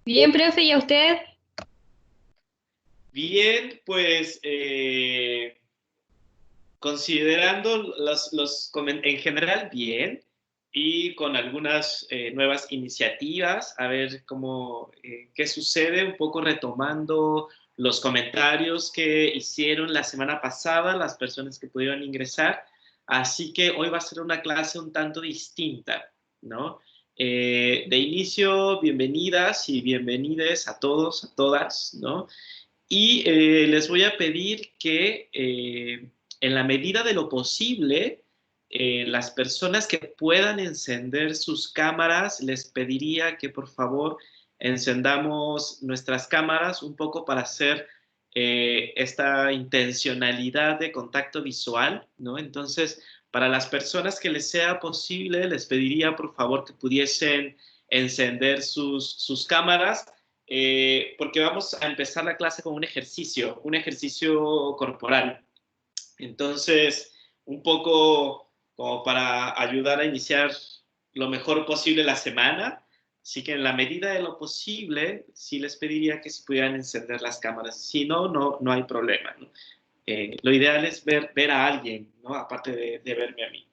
Bien, profe, ¿y a usted? Bien, pues considerando en general bien y con algunas nuevas iniciativas, a ver qué sucede, un poco retomando los comentarios que hicieron la semana pasada las personas que pudieron ingresar. Así que hoy va a ser una clase un tanto distinta, ¿no? De inicio, bienvenidas y bienvenides a todos, a todas, ¿no? Y les voy a pedir que en la medida de lo posible, las personas que puedan encender sus cámaras, les pediría que por favor encendamos nuestras cámaras un poco para hacer esta intencionalidad de contacto visual, ¿no? Entonces, para las personas que les sea posible, les pediría por favor que pudiesen encender sus cámaras porque vamos a empezar la clase con un ejercicio corporal. Entonces, un poco como para ayudar a iniciar lo mejor posible la semana. Así que en la medida de lo posible, sí les pediría que si pudieran encender las cámaras. Si no, no hay problema, ¿no? Lo ideal es ver a alguien, ¿no? Aparte de verme a mí.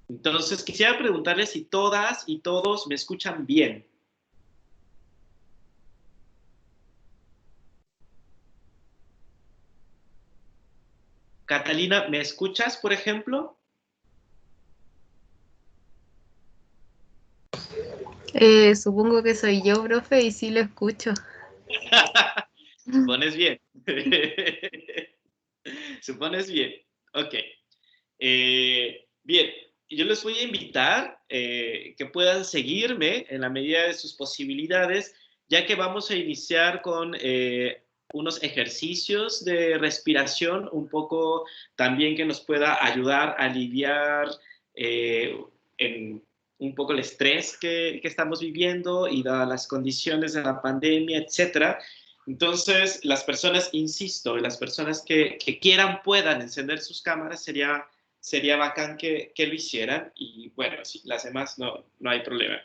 Entonces, quisiera preguntarles si todas y todos me escuchan bien. Catalina, ¿me escuchas, por ejemplo? Supongo que soy yo, profe, y sí lo escucho. Supones bien. Supones bien. Ok. Bien, yo les voy a invitar que puedan seguirme en la medida de sus posibilidades, ya que vamos a iniciar con unos ejercicios de respiración, un poco también que nos pueda ayudar a aliviar eh, en un poco el estrés que estamos viviendo y dadas las condiciones de la pandemia, etcétera. Entonces, las personas, insisto, las personas que quieran, puedan encender sus cámaras, sería bacán que lo hicieran y bueno, sí, las demás no hay problema.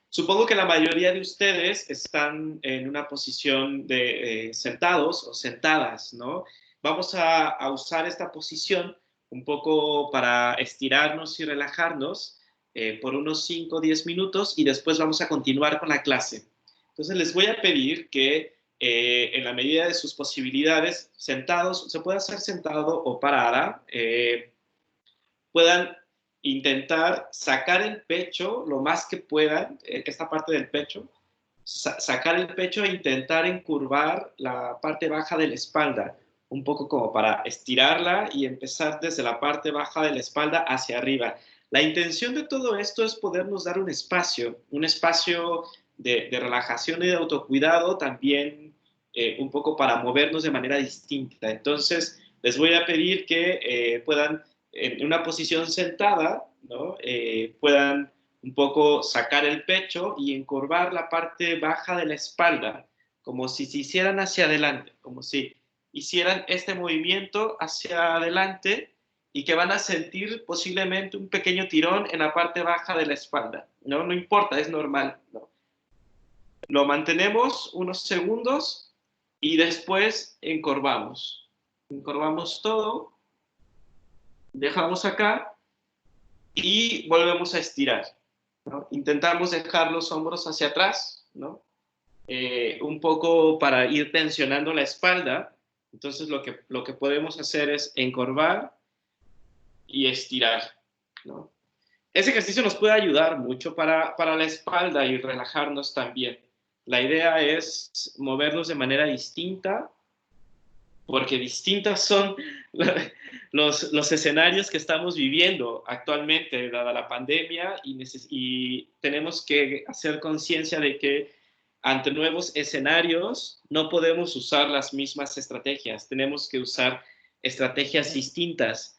Supongo que la mayoría de ustedes están en una posición de sentados o sentadas, ¿no? Vamos a usar esta posición un poco para estirarnos y relajarnos por unos 5 o 10 minutos y después vamos a continuar con la clase. Entonces les voy a pedir que en la medida de sus posibilidades, sentados, se puede hacer sentado o parada, puedan intentar sacar el pecho lo más que puedan, esta parte del pecho, sacar el pecho e intentar encurvar la parte baja de la espalda, un poco como para estirarla y empezar desde la parte baja de la espalda hacia arriba. La intención de todo esto es podernos dar un espacio de relajación y de autocuidado, también un poco para movernos de manera distinta. Entonces, les voy a pedir que puedan en una posición sentada, ¿no? Puedan un poco sacar el pecho y encorvar la parte baja de la espalda, como si se hicieran hacia adelante, como si hicieran este movimiento hacia adelante y que van a sentir posiblemente un pequeño tirón en la parte baja de la espalda. No importa, es normal. ¿No? Lo mantenemos unos segundos y después encorvamos. Encorvamos todo, dejamos acá y volvemos a estirar. ¿No? Intentamos dejar los hombros hacia atrás, ¿no? Un poco para ir tensionando la espalda. Entonces lo que podemos hacer es encorvar y estirar, ¿no? Ese ejercicio nos puede ayudar mucho para la espalda y relajarnos también. La idea es movernos de manera distinta, porque distintas son los escenarios que estamos viviendo actualmente, dada la pandemia, y tenemos que hacer conciencia de que ante nuevos escenarios no podemos usar las mismas estrategias, tenemos que usar estrategias distintas.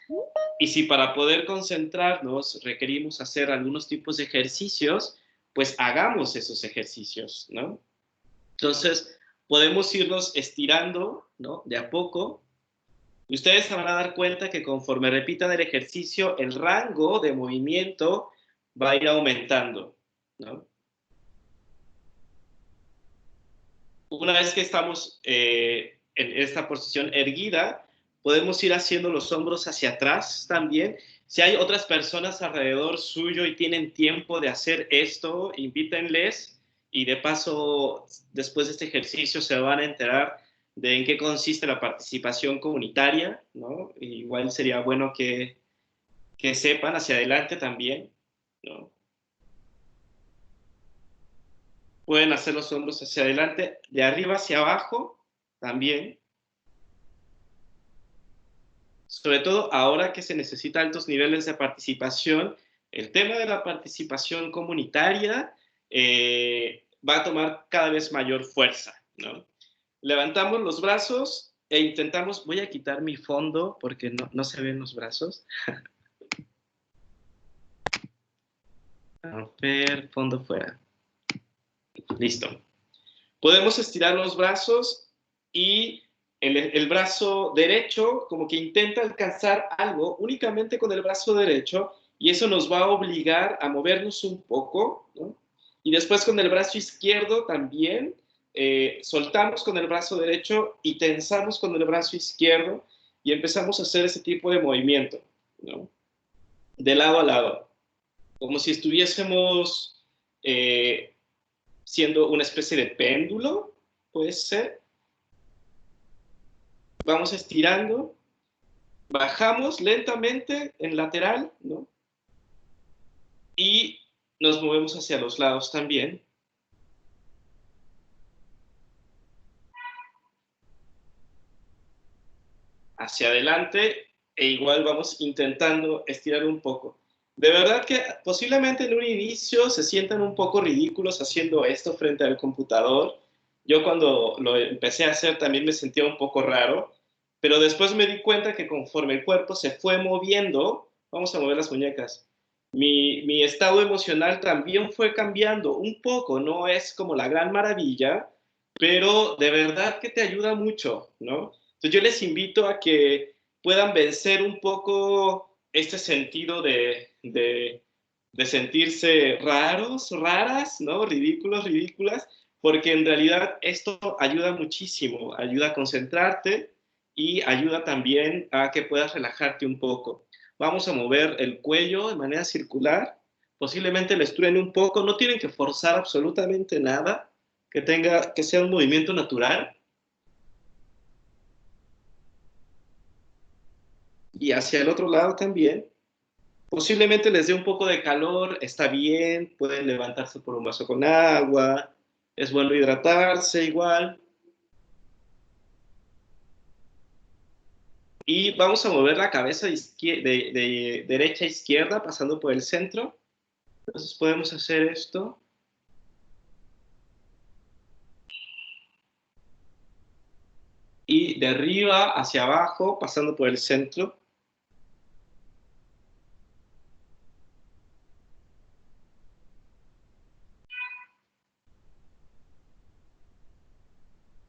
Y si para poder concentrarnos requerimos hacer algunos tipos de ejercicios, pues hagamos esos ejercicios, ¿no? Entonces, podemos irnos estirando, ¿no? De a poco. Y ustedes se van a dar cuenta que conforme repitan el ejercicio, el rango de movimiento va a ir aumentando, ¿no? Una vez que estamos en esta posición erguida, podemos ir haciendo los hombros hacia atrás también. Si hay otras personas alrededor suyo y tienen tiempo de hacer esto, invítenles y de paso, después de este ejercicio se van a enterar de en qué consiste la participación comunitaria, ¿no? Igual sería bueno que sepan hacia adelante también, ¿no? Pueden hacer los hombros hacia adelante, de arriba hacia abajo también. Sobre todo ahora que se necesita altos niveles de participación, el tema de la participación comunitaria va a tomar cada vez mayor fuerza, ¿no? Levantamos los brazos e intentamos, voy a quitar mi fondo porque no se ven los brazos. A ver, fondo fuera. Listo. Podemos estirar los brazos y el brazo derecho como que intenta alcanzar algo únicamente con el brazo derecho y eso nos va a obligar a movernos un poco, ¿no? Y después con el brazo izquierdo también soltamos con el brazo derecho y tensamos con el brazo izquierdo y empezamos a hacer ese tipo de movimiento, ¿no? De lado a lado, como si estuviésemos siendo una especie de péndulo, puede ser. Vamos estirando, bajamos lentamente en lateral, ¿no? Y nos movemos hacia los lados también. Hacia adelante e igual vamos intentando estirar un poco. De verdad que posiblemente en un inicio se sientan un poco ridículos haciendo esto frente al computador. Yo cuando lo empecé a hacer también me sentía un poco raro, pero después me di cuenta que conforme el cuerpo se fue moviendo, vamos a mover las muñecas, mi estado emocional también fue cambiando un poco, no es como la gran maravilla, pero de verdad que te ayuda mucho, ¿no? Entonces yo les invito a que puedan vencer un poco este sentido de sentirse raros, raras, ¿no? Ridículos, ridículas, porque en realidad esto ayuda muchísimo, ayuda a concentrarte y ayuda también a que puedas relajarte un poco. Vamos a mover el cuello de manera circular, posiblemente les truene un poco, no tienen que forzar absolutamente nada, que sea un movimiento natural. Y hacia el otro lado también. Posiblemente les dé un poco de calor, está bien, pueden levantarse por un vaso con agua, es bueno hidratarse igual. Y vamos a mover la cabeza de derecha a izquierda, pasando por el centro. Entonces podemos hacer esto. Y de arriba hacia abajo, pasando por el centro.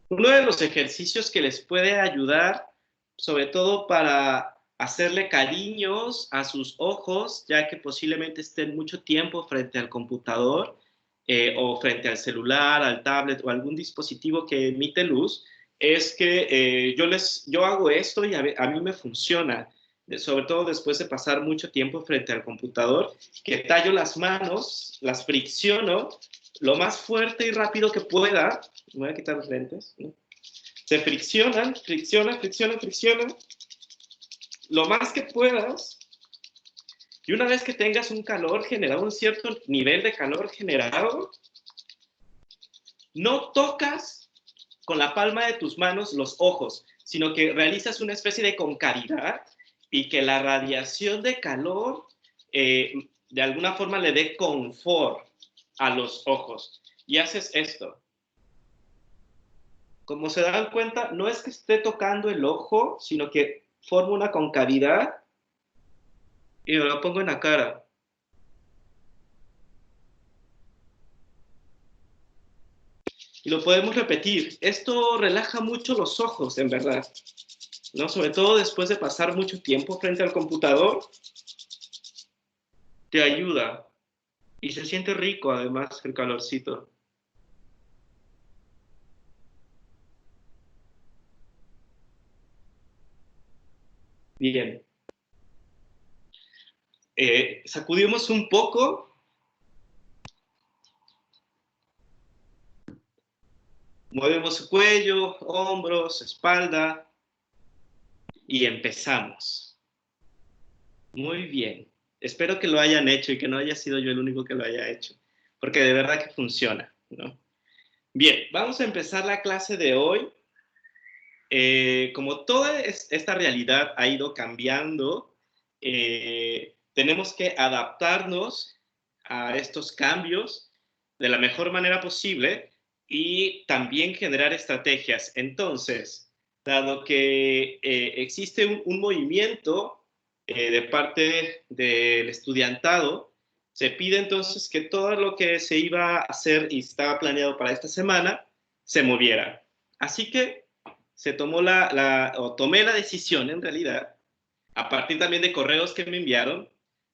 Uno de los ejercicios que les puede ayudar, sobre todo para hacerle cariños a sus ojos, ya que posiblemente estén mucho tiempo frente al computador o frente al celular, al tablet o algún dispositivo que emite luz, es que yo hago esto y a mí me funciona, sobre todo después de pasar mucho tiempo frente al computador, que tallo las manos, las fricciono lo más fuerte y rápido que pueda. Me voy a quitar los lentes, ¿no? Se friccionan, friccionan, friccionan, friccionan, lo más que puedas, y una vez que tengas un calor generado, un cierto nivel de calor generado, no tocas con la palma de tus manos los ojos, sino que realizas una especie de concavidad y que la radiación de calor de alguna forma le dé confort a los ojos. Y haces esto. Como se dan cuenta, no es que esté tocando el ojo, sino que formo una concavidad y me lo pongo en la cara. Y lo podemos repetir. Esto relaja mucho los ojos, en verdad, ¿no? Sobre todo después de pasar mucho tiempo frente al computador, te ayuda. Y se siente rico, además, el calorcito. Bien. Sacudimos un poco. Movemos su cuello, hombros, espalda y empezamos. Muy bien. Espero que lo hayan hecho y que no haya sido yo el único que lo haya hecho, porque de verdad que funciona, ¿no? Bien, vamos a empezar la clase de hoy. Como toda esta realidad ha ido cambiando, tenemos que adaptarnos a estos cambios de la mejor manera posible y también generar estrategias. Entonces, dado que existe un movimiento de parte del estudiantado, se pide entonces que todo lo que se iba a hacer y estaba planeado para esta semana se moviera. Así que se tomó tomé la decisión en realidad, a partir también de correos que me enviaron,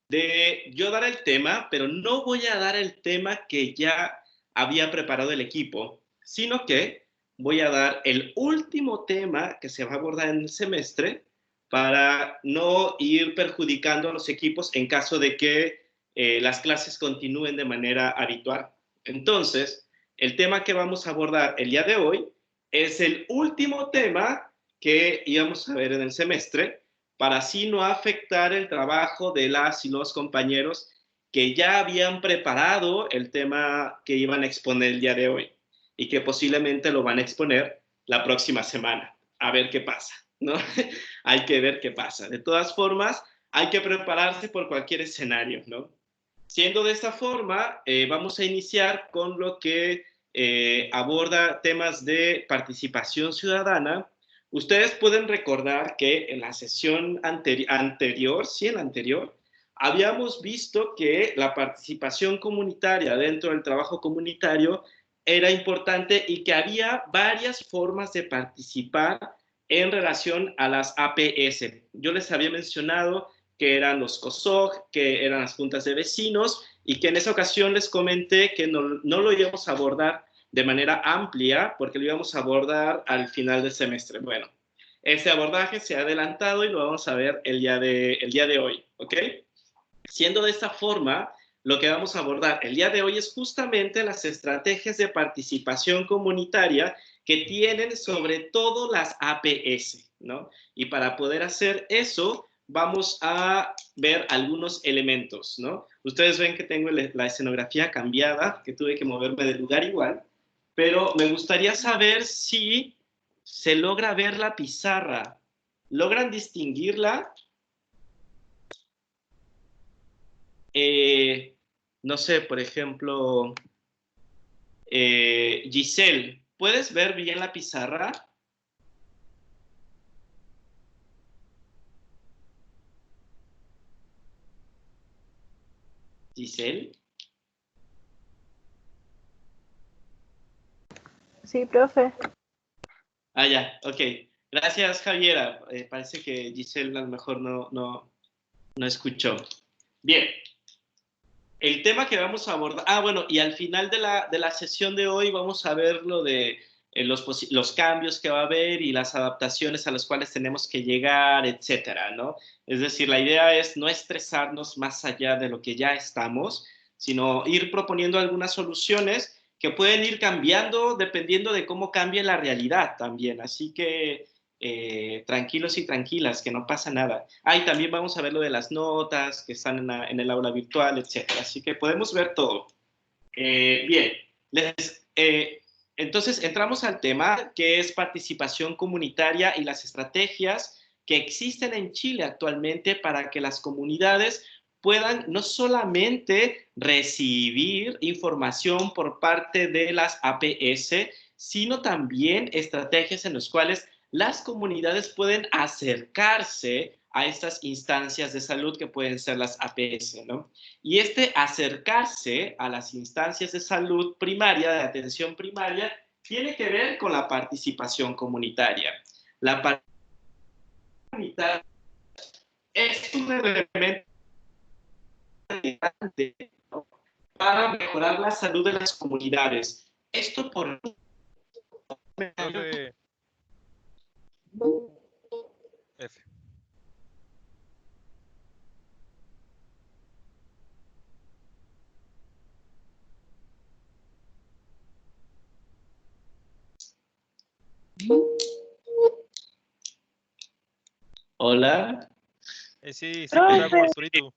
de yo dar el tema, pero no voy a dar el tema que ya había preparado el equipo, sino que voy a dar el último tema que se va a abordar en el semestre para no ir perjudicando a los equipos en caso de que las clases continúen de manera habitual. Entonces, el tema que vamos a abordar el día de hoy es el último tema que íbamos a ver en el semestre, para así no afectar el trabajo de las y los compañeros que ya habían preparado el tema que iban a exponer el día de hoy y que posiblemente lo van a exponer la próxima semana. A ver qué pasa, ¿no? Hay que ver qué pasa. De todas formas, hay que prepararse por cualquier escenario, ¿no? Siendo de esta forma, vamos a iniciar con lo que aborda temas de participación ciudadana. Ustedes pueden recordar que en la sesión anterior, sí, en la anterior, habíamos visto que la participación comunitaria dentro del trabajo comunitario era importante y que había varias formas de participar en relación a las APS. Yo les había mencionado que eran los COSOG, que eran las juntas de vecinos, y que en esa ocasión les comenté que no lo íbamos a abordar de manera amplia, porque lo íbamos a abordar al final del semestre. Bueno, ese abordaje se ha adelantado y lo vamos a ver el día de hoy, ¿ok? Siendo de esta forma, lo que vamos a abordar el día de hoy es justamente las estrategias de participación comunitaria que tienen sobre todo las APS, ¿no? Y para poder hacer eso, vamos a ver algunos elementos, ¿no? Ustedes ven que tengo la escenografía cambiada, que tuve que moverme de lugar igual, pero me gustaría saber si se logra ver la pizarra. ¿Logran distinguirla? Eh, no sé, por ejemplo, Giselle, ¿puedes ver bien la pizarra? Giselle. Sí, profe. Ah, ya, ok. Gracias, Javiera. Parece que Giselle a lo mejor no escuchó. Bien, el tema que vamos a abordar, bueno, y al final de la sesión de hoy vamos a ver lo de los cambios que va a haber y las adaptaciones a las cuales tenemos que llegar, etcétera, ¿no? Es decir, la idea es no estresarnos más allá de lo que ya estamos, sino ir proponiendo algunas soluciones que pueden ir cambiando dependiendo de cómo cambie la realidad también. Así que tranquilos y tranquilas, que no pasa nada. Y también vamos a ver lo de las notas que están en el aula virtual, etcétera. Así que podemos ver todo. Bien, entonces entramos al tema que es participación comunitaria y las estrategias que existen en Chile actualmente para que las comunidades puedan no solamente recibir información por parte de las APS, sino también estrategias en las cuales las comunidades pueden acercarse a estas instancias de salud que pueden ser las APS, ¿no? Y este acercarse a las instancias de salud primaria, de atención primaria, tiene que ver con la participación comunitaria. La participación comunitaria es un elemento importante, ¿no?, para mejorar la salud de las comunidades. Esto por... Profe. F. Hola. Sí, siempre está como Profe. el solito.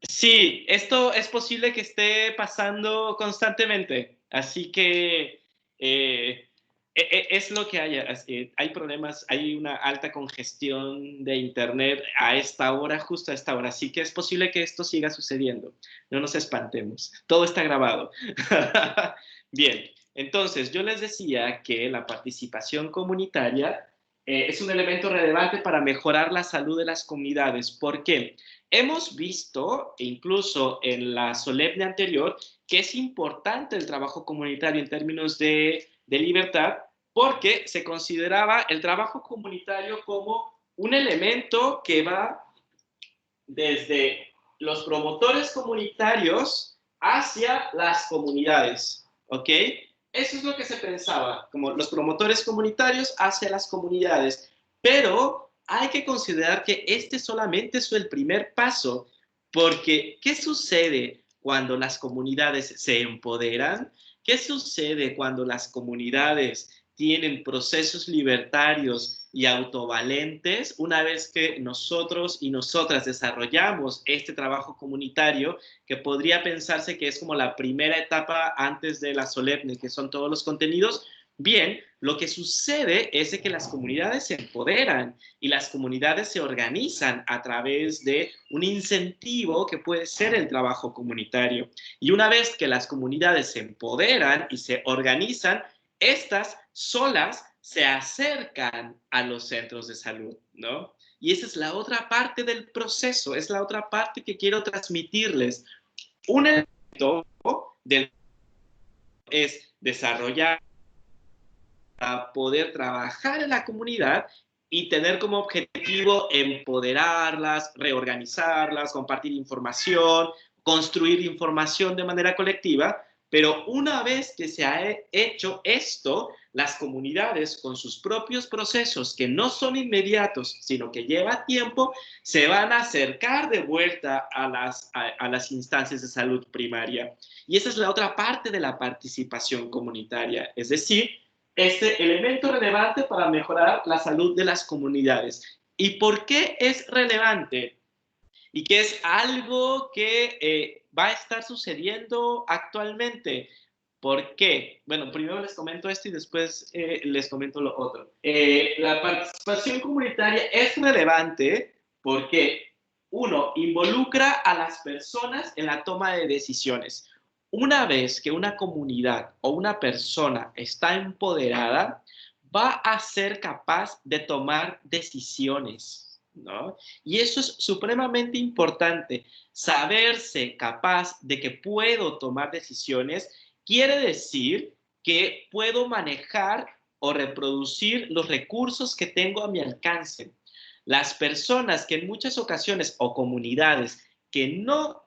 Sí, esto es posible que esté pasando constantemente, así que es lo que hay. Hay problemas, hay una alta congestión de internet a esta hora, justo a esta hora, así que es posible que esto siga sucediendo. No nos espantemos, todo está grabado. Bien, entonces yo les decía que la participación comunitaria es un elemento relevante para mejorar la salud de las comunidades. ¿Por qué? Hemos visto, incluso en la solemne anterior, que es importante el trabajo comunitario en términos de libertad, porque se consideraba el trabajo comunitario como un elemento que va desde los promotores comunitarios hacia las comunidades, ¿ok? Eso es lo que se pensaba, como los promotores comunitarios hacia las comunidades, pero hay que considerar que este solamente es el primer paso, porque ¿qué sucede cuando las comunidades se empoderan? ¿Qué sucede cuando las comunidades tienen procesos libertarios y autovalentes? Una vez que nosotros y nosotras desarrollamos este trabajo comunitario, que podría pensarse que es como la primera etapa antes de la solemne, que son todos los contenidos, bien, lo que sucede es de que las comunidades se empoderan y las comunidades se organizan a través de un incentivo que puede ser el trabajo comunitario. Y una vez que las comunidades se empoderan y se organizan, estas solas se acercan a los centros de salud, ¿no? Y esa es la otra parte del proceso, es la otra parte que quiero transmitirles. Un elemento del es desarrollar para poder trabajar en la comunidad y tener como objetivo empoderarlas, reorganizarlas, compartir información, construir información de manera colectiva. Pero una vez que se ha hecho esto, las comunidades con sus propios procesos que no son inmediatos, sino que lleva tiempo, se van a acercar de vuelta a las instancias de salud primaria. Y esa es la otra parte de la participación comunitaria, es decir, este elemento relevante para mejorar la salud de las comunidades. ¿Y por qué es relevante? Y que es algo que va a estar sucediendo actualmente. ¿Por qué? Bueno, primero les comento esto y después les comento lo otro. La participación comunitaria es relevante porque, uno, involucra a las personas en la toma de decisiones. Una vez que una comunidad o una persona está empoderada, va a ser capaz de tomar decisiones, ¿no? Y eso es supremamente importante. Saberse capaz de que puedo tomar decisiones quiere decir que puedo manejar o reproducir los recursos que tengo a mi alcance. Las personas que en muchas ocasiones o comunidades que no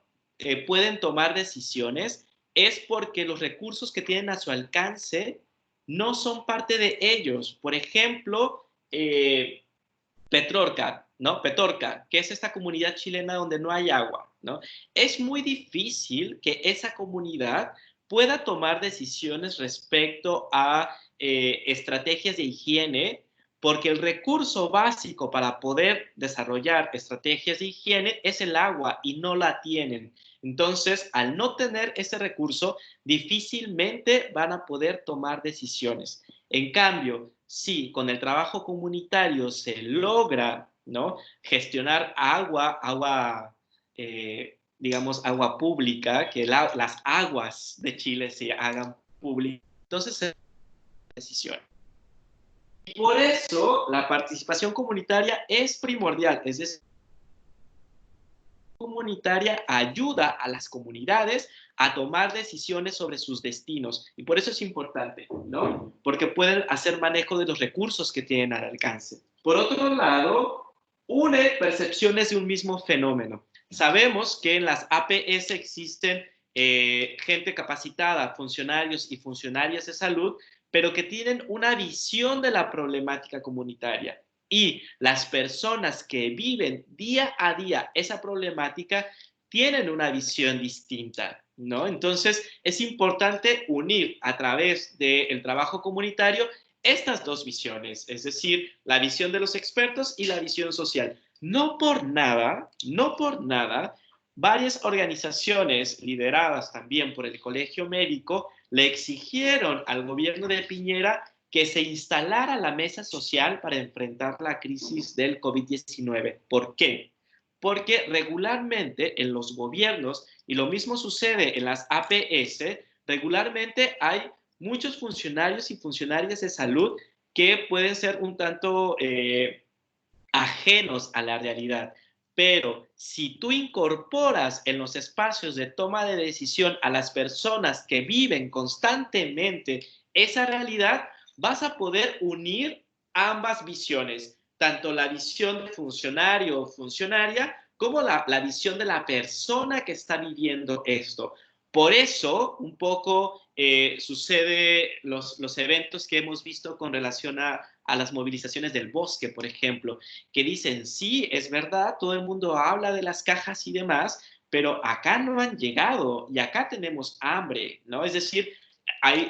pueden tomar decisiones es porque los recursos que tienen a su alcance no son parte de ellos. Por ejemplo, Petorca, ¿no? Petorca, que es esta comunidad chilena donde no hay agua, ¿no? Es muy difícil que esa comunidad pueda tomar decisiones respecto a estrategias de higiene, porque el recurso básico para poder desarrollar estrategias de higiene es el agua y no la tienen. Entonces, al no tener ese recurso, difícilmente van a poder tomar decisiones. En cambio, si con el trabajo comunitario se logra, ¿no?, gestionar digamos, agua pública, que las aguas de Chile se hagan públicas, entonces se decisión. Y por eso la participación comunitaria es primordial, es decir, comunitaria ayuda a las comunidades a tomar decisiones sobre sus destinos. Y por eso es importante, ¿no? Porque pueden hacer manejo de los recursos que tienen al alcance. Por otro lado, une percepciones de un mismo fenómeno. Sabemos que en las APS existen gente capacitada, funcionarios y funcionarias de salud, pero que tienen una visión de la problemática comunitaria. Y las personas que viven día a día esa problemática tienen una visión distinta, ¿no? Entonces, es importante unir a través del trabajo comunitario estas dos visiones, es decir, la visión de los expertos y la visión social. No por nada, varias organizaciones lideradas también por el Colegio Médico le exigieron al gobierno de Piñera que se instalara la mesa social para enfrentar la crisis del COVID-19. ¿Por qué? Porque regularmente en los gobiernos, y lo mismo sucede en las APS, regularmente hay muchos funcionarios y funcionarias de salud que pueden ser un tanto ajenos a la realidad. Pero si tú incorporas en los espacios de toma de decisión a las personas que viven constantemente esa realidad, vas a poder unir ambas visiones, tanto la visión de funcionario o funcionaria como la visión de la persona que está viviendo esto. Por eso, un poco sucede los eventos que hemos visto con relación a las movilizaciones del bosque, por ejemplo, que dicen, sí, es verdad, todo el mundo habla de las cajas y demás, pero acá no han llegado y acá tenemos hambre, ¿no? Es decir,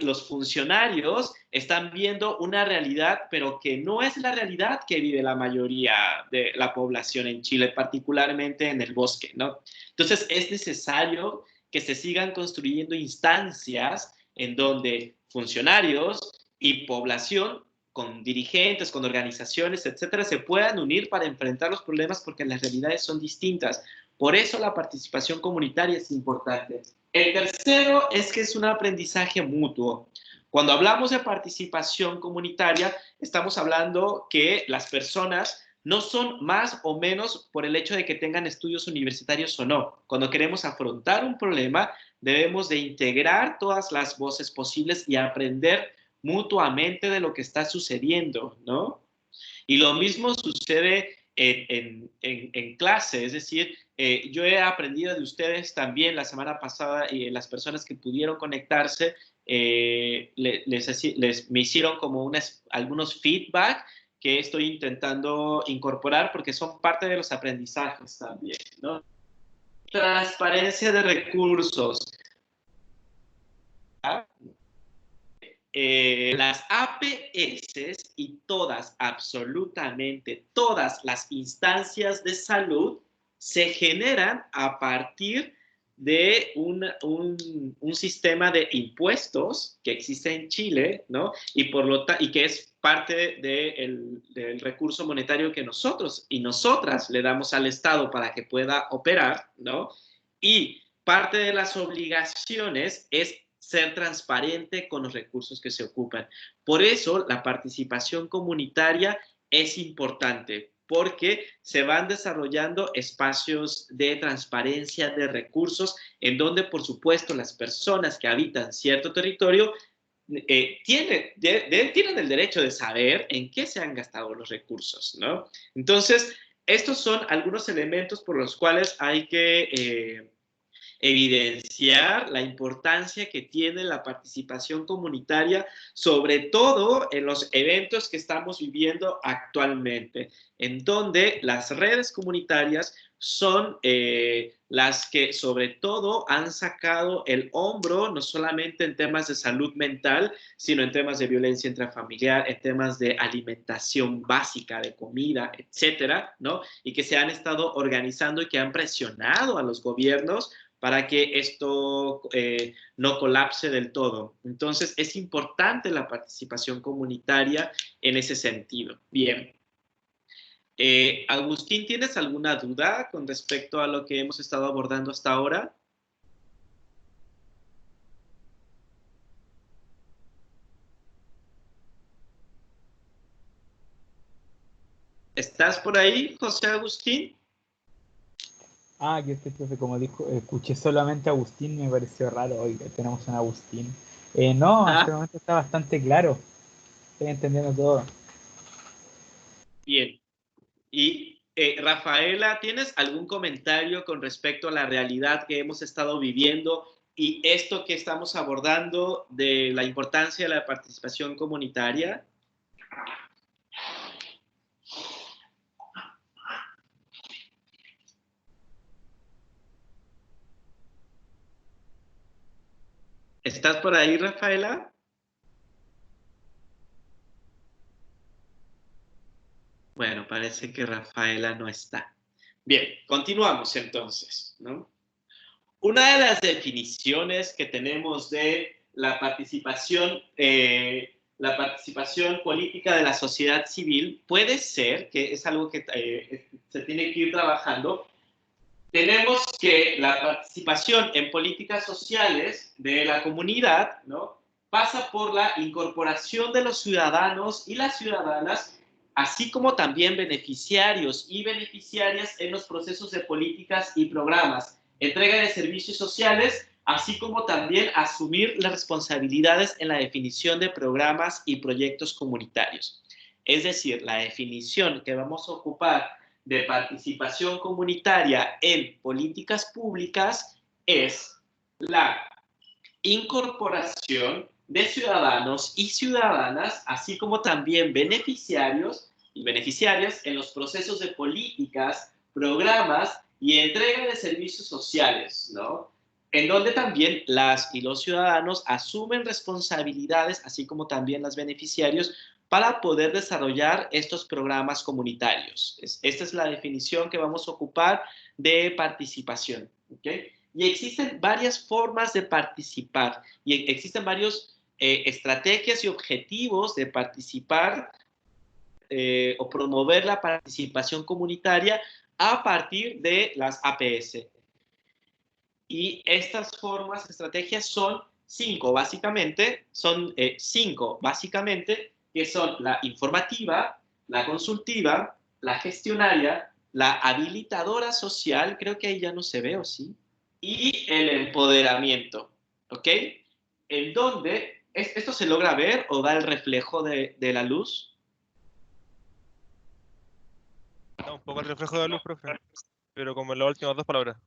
los funcionarios están viendo una realidad, pero que no es la realidad que vive la mayoría de la población en Chile, particularmente en el bosque, ¿no? Entonces, es necesario que se sigan construyendo instancias en donde funcionarios y población con dirigentes, con organizaciones, etcétera, se puedan unir para enfrentar los problemas porque las realidades son distintas. Por eso la participación comunitaria es importante. El tercero es que es un aprendizaje mutuo. Cuando hablamos de participación comunitaria, estamos hablando que las personas no son más o menos por el hecho de que tengan estudios universitarios o no. Cuando queremos afrontar un problema, debemos de integrar todas las voces posibles y aprender mutuamente de lo que está sucediendo, ¿no? Y lo mismo sucede en clase, es decir, yo he aprendido de ustedes también la semana pasada y las personas que pudieron conectarse me hicieron como algunos feedback que estoy intentando incorporar porque son parte de los aprendizajes también, ¿no? Transparencia de recursos. ¿Ah? Las APS y todas, absolutamente todas las instancias de salud se generan a partir de un sistema de impuestos que existe en Chile, ¿no? Y que es parte del recurso monetario que nosotros y nosotras le damos al Estado para que pueda operar, ¿no? Y parte de las obligaciones es ser transparente con los recursos que se ocupan. Por eso la participación comunitaria es importante, porque se van desarrollando espacios de transparencia de recursos en donde, por supuesto, las personas que habitan cierto territorio tienen el derecho de saber en qué se han gastado los recursos, ¿no? Entonces, estos son algunos elementos por los cuales hay que evidenciar la importancia que tiene la participación comunitaria, sobre todo en los eventos que estamos viviendo actualmente, en donde las redes comunitarias son las que sobre todo han sacado el hombro, no solamente en temas de salud mental, sino en temas de violencia intrafamiliar, en temas de alimentación básica, de comida, etcétera, ¿no? Y que se han estado organizando y que han presionado a los gobiernos para que esto no colapse del todo. Entonces, es importante la participación comunitaria en ese sentido. Bien. Agustín, ¿tienes alguna duda con respecto a lo que hemos estado abordando hasta ahora? ¿Estás por ahí, José Agustín? Ah, que este profe, como dijo, escuché solamente a Agustín, me pareció raro, hoy tenemos un Agustín. No, hasta el momento está bastante claro, estoy entendiendo todo. Bien. Y Rafaela, ¿tienes algún comentario con respecto a la realidad que hemos estado viviendo y esto que estamos abordando de la importancia de la participación comunitaria? ¿Estás por ahí, Rafaela? Parece que Rafaela no está. Bien, continuamos entonces, ¿no? Una de las definiciones que tenemos de la participación política de la sociedad civil puede ser, que es algo que se tiene que ir trabajando. Tenemos que la participación en políticas sociales de la comunidad, ¿no?, pasa por la incorporación de los ciudadanos y las ciudadanas, así como también beneficiarios y beneficiarias en los procesos de políticas y programas, entrega de servicios sociales, así como también asumir las responsabilidades en la definición de programas y proyectos comunitarios. Es decir, la definición que vamos a ocupar de participación comunitaria en políticas públicas es la incorporación de ciudadanos y ciudadanas, así como también beneficiarios y beneficiarias en los procesos de políticas, programas y entrega de servicios sociales, ¿no?, en donde también las y los ciudadanos asumen responsabilidades, así como también los beneficiarios, para poder desarrollar estos programas comunitarios. Esta es la definición que vamos a ocupar de participación, ¿ok? Y existen varias formas de participar y existen varias estrategias y objetivos de participar o promover la participación comunitaria a partir de las APS. Y estas formas, estrategias son cinco básicamente, que son la informativa, la consultiva, la gestionaria, la habilitadora social, creo que ahí ya no se ve, ¿o sí?, y el empoderamiento, ¿ok? En donde, ¿esto se logra ver o da el reflejo de la luz? No, un poco el reflejo de la luz, profe. Pero como en las últimas dos palabras.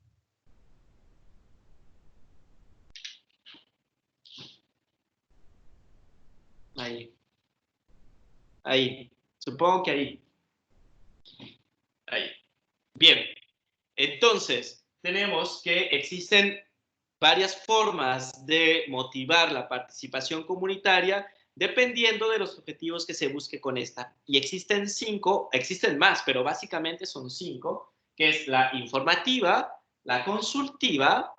Ahí. Ahí. Supongo que ahí. Ahí. Bien. Entonces, tenemos que existen varias formas de motivar la participación comunitaria dependiendo de los objetivos que se busque con esta. Y existen más, pero básicamente son cinco, que es la informativa, la consultiva,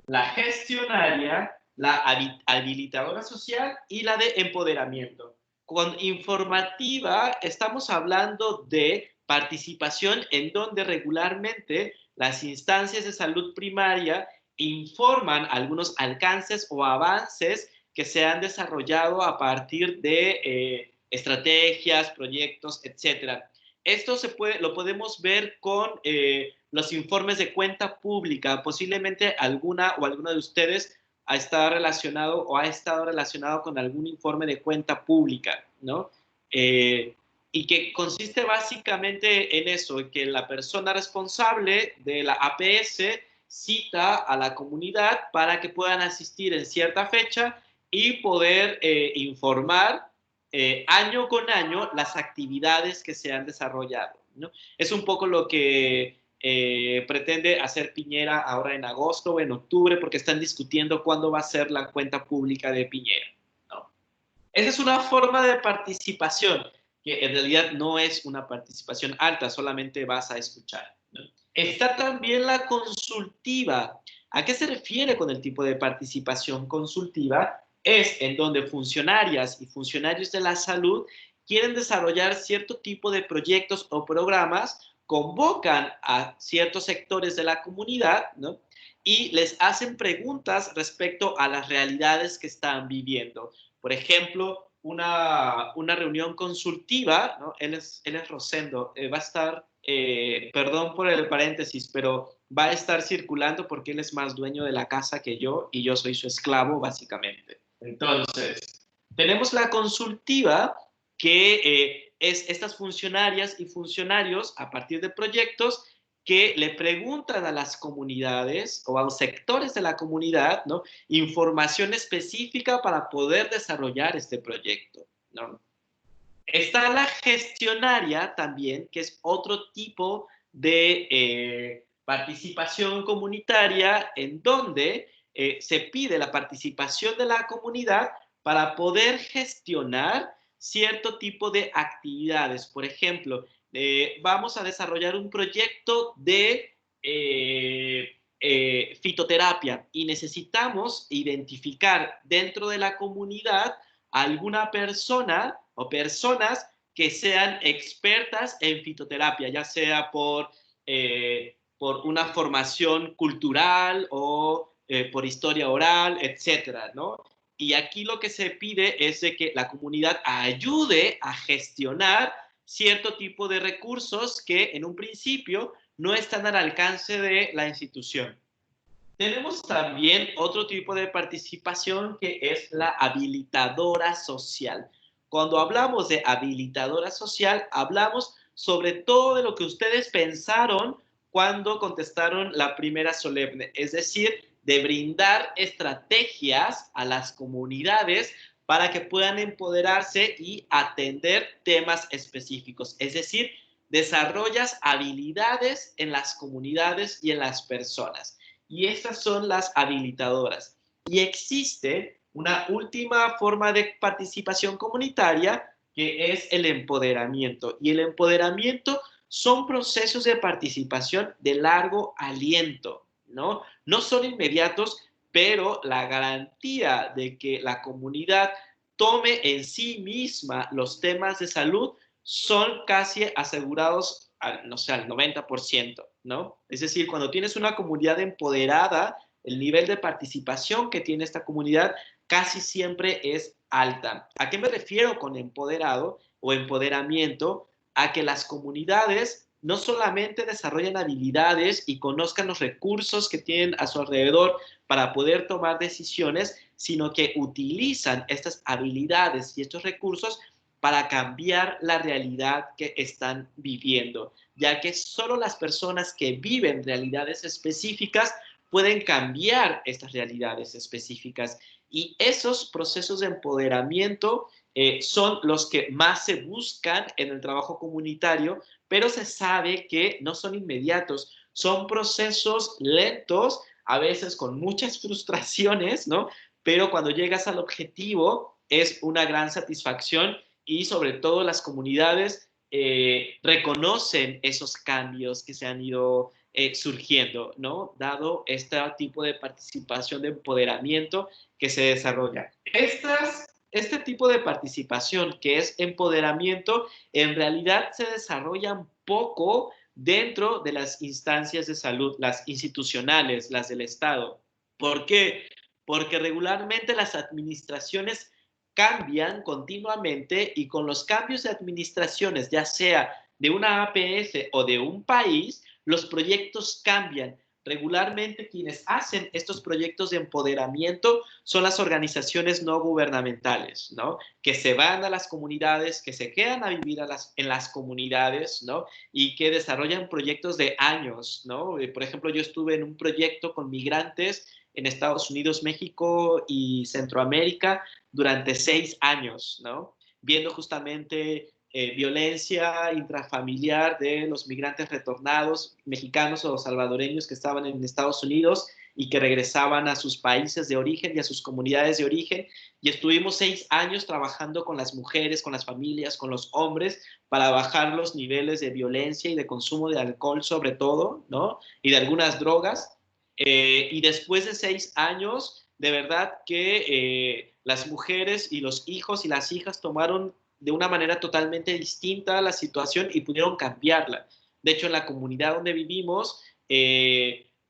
la gestionaria, la habilitadora social y la de empoderamiento. Con informativa estamos hablando de participación en donde regularmente las instancias de salud primaria informan algunos alcances o avances que se han desarrollado a partir de estrategias, proyectos, etc. Esto lo podemos ver con los informes de cuenta pública. Posiblemente alguno de ustedes ha estado relacionado con algún informe de cuenta pública, ¿no? Y que consiste básicamente en eso, en que la persona responsable de la APS cita a la comunidad para que puedan asistir en cierta fecha y poder informar año con año las actividades que se han desarrollado, ¿no? Es un poco lo que pretende hacer Piñera ahora en agosto o en octubre, porque están discutiendo cuándo va a ser la cuenta pública de Piñera, ¿no? Esa es una forma de participación que en realidad no es una participación alta, solamente vas a escuchar, ¿no? Está también la consultiva. ¿A qué se refiere con el tipo de participación consultiva? Es en donde funcionarias y funcionarios de la salud quieren desarrollar cierto tipo de proyectos o programas, convocan a ciertos sectores de la comunidad, ¿no?, y les hacen preguntas respecto a las realidades que están viviendo. Por ejemplo, una reunión consultiva, ¿no? Él es Rosendo, va a estar, perdón por el paréntesis, pero va a estar circulando porque él es más dueño de la casa que yo y yo soy su esclavo, básicamente. Entonces, tenemos la consultiva, que es estas funcionarias y funcionarios a partir de proyectos que le preguntan a las comunidades o a los sectores de la comunidad, ¿no?, información específica para poder desarrollar este proyecto, ¿no? Está la gestionaria también, que es otro tipo de participación comunitaria en donde se pide la participación de la comunidad para poder gestionar cierto tipo de actividades. Por ejemplo, vamos a desarrollar un proyecto de fitoterapia y necesitamos identificar dentro de la comunidad a alguna persona o personas que sean expertas en fitoterapia, ya sea por una formación cultural o por historia oral, etcétera, ¿no? Y aquí lo que se pide es de que la comunidad ayude a gestionar cierto tipo de recursos que en un principio no están al alcance de la institución. Tenemos también otro tipo de participación que es la habilitadora social. Cuando hablamos de habilitadora social, hablamos sobre todo de lo que ustedes pensaron cuando contestaron la primera solemne, es decir, de brindar estrategias a las comunidades para que puedan empoderarse y atender temas específicos, es decir, desarrollas habilidades en las comunidades y en las personas. Y estas son las habilitadoras. Y existe una última forma de participación comunitaria que es el empoderamiento. Y el empoderamiento son procesos de participación de largo aliento, ¿no? No son inmediatos, pero la garantía de que la comunidad tome en sí misma los temas de salud son casi asegurados, no sé, al 90%, ¿no? Es decir, cuando tienes una comunidad empoderada, el nivel de participación que tiene esta comunidad casi siempre es alta. ¿A qué me refiero con empoderado o empoderamiento? A que las comunidades no solamente desarrollan habilidades y conozcan los recursos que tienen a su alrededor para poder tomar decisiones, sino que utilizan estas habilidades y estos recursos para cambiar la realidad que están viviendo, ya que solo las personas que viven realidades específicas pueden cambiar estas realidades específicas. Y esos procesos de empoderamiento son los que más se buscan en el trabajo comunitario, pero se sabe que no son inmediatos, son procesos lentos, a veces con muchas frustraciones, ¿no? Pero cuando llegas al objetivo es una gran satisfacción y sobre todo las comunidades reconocen esos cambios que se han ido surgiendo, ¿no? Dado este tipo de participación, de empoderamiento que se desarrolla. Este tipo de participación que es empoderamiento, en realidad se desarrolla un poco dentro de las instancias de salud, las institucionales, las del Estado. ¿Por qué? Porque regularmente las administraciones cambian continuamente y con los cambios de administraciones, ya sea de una APS o de un país, los proyectos cambian. Regularmente quienes hacen estos proyectos de empoderamiento son las organizaciones no gubernamentales, ¿no? Que se van a las comunidades, que se quedan a vivir en las comunidades, ¿no? Y que desarrollan proyectos de años, ¿no? Por ejemplo, yo estuve en un proyecto con migrantes en Estados Unidos, México y Centroamérica durante 6 años, ¿no? Viendo justamente violencia intrafamiliar de los migrantes retornados, mexicanos o salvadoreños que estaban en Estados Unidos y que regresaban a sus países de origen y a sus comunidades de origen. Y estuvimos 6 años trabajando con las mujeres, con las familias, con los hombres, para bajar los niveles de violencia y de consumo de alcohol sobre todo, ¿no? Y de algunas drogas. Y después de 6 años, de verdad que las mujeres y los hijos y las hijas tomaron de una manera totalmente distinta la situación y pudieron cambiarla. De hecho, en la comunidad donde vivimos,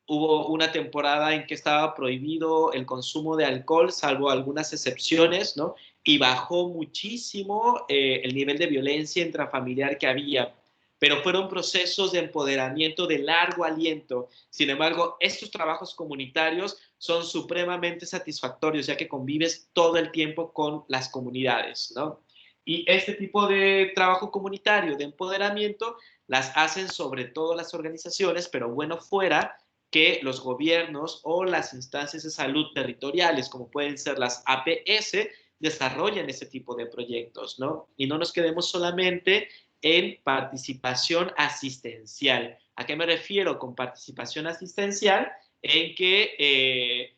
hubo una temporada en que estaba prohibido el consumo de alcohol, salvo algunas excepciones, ¿no? Y bajó muchísimo el nivel de violencia intrafamiliar que había. Pero fueron procesos de empoderamiento de largo aliento. Sin embargo, estos trabajos comunitarios son supremamente satisfactorios, ya que convives todo el tiempo con las comunidades, ¿no? Y este tipo de trabajo comunitario, de empoderamiento, las hacen sobre todo las organizaciones, pero bueno fuera que los gobiernos o las instancias de salud territoriales, como pueden ser las APS, desarrollen ese tipo de proyectos, ¿no? Y no nos quedemos solamente en participación asistencial. ¿A qué me refiero con participación asistencial? En que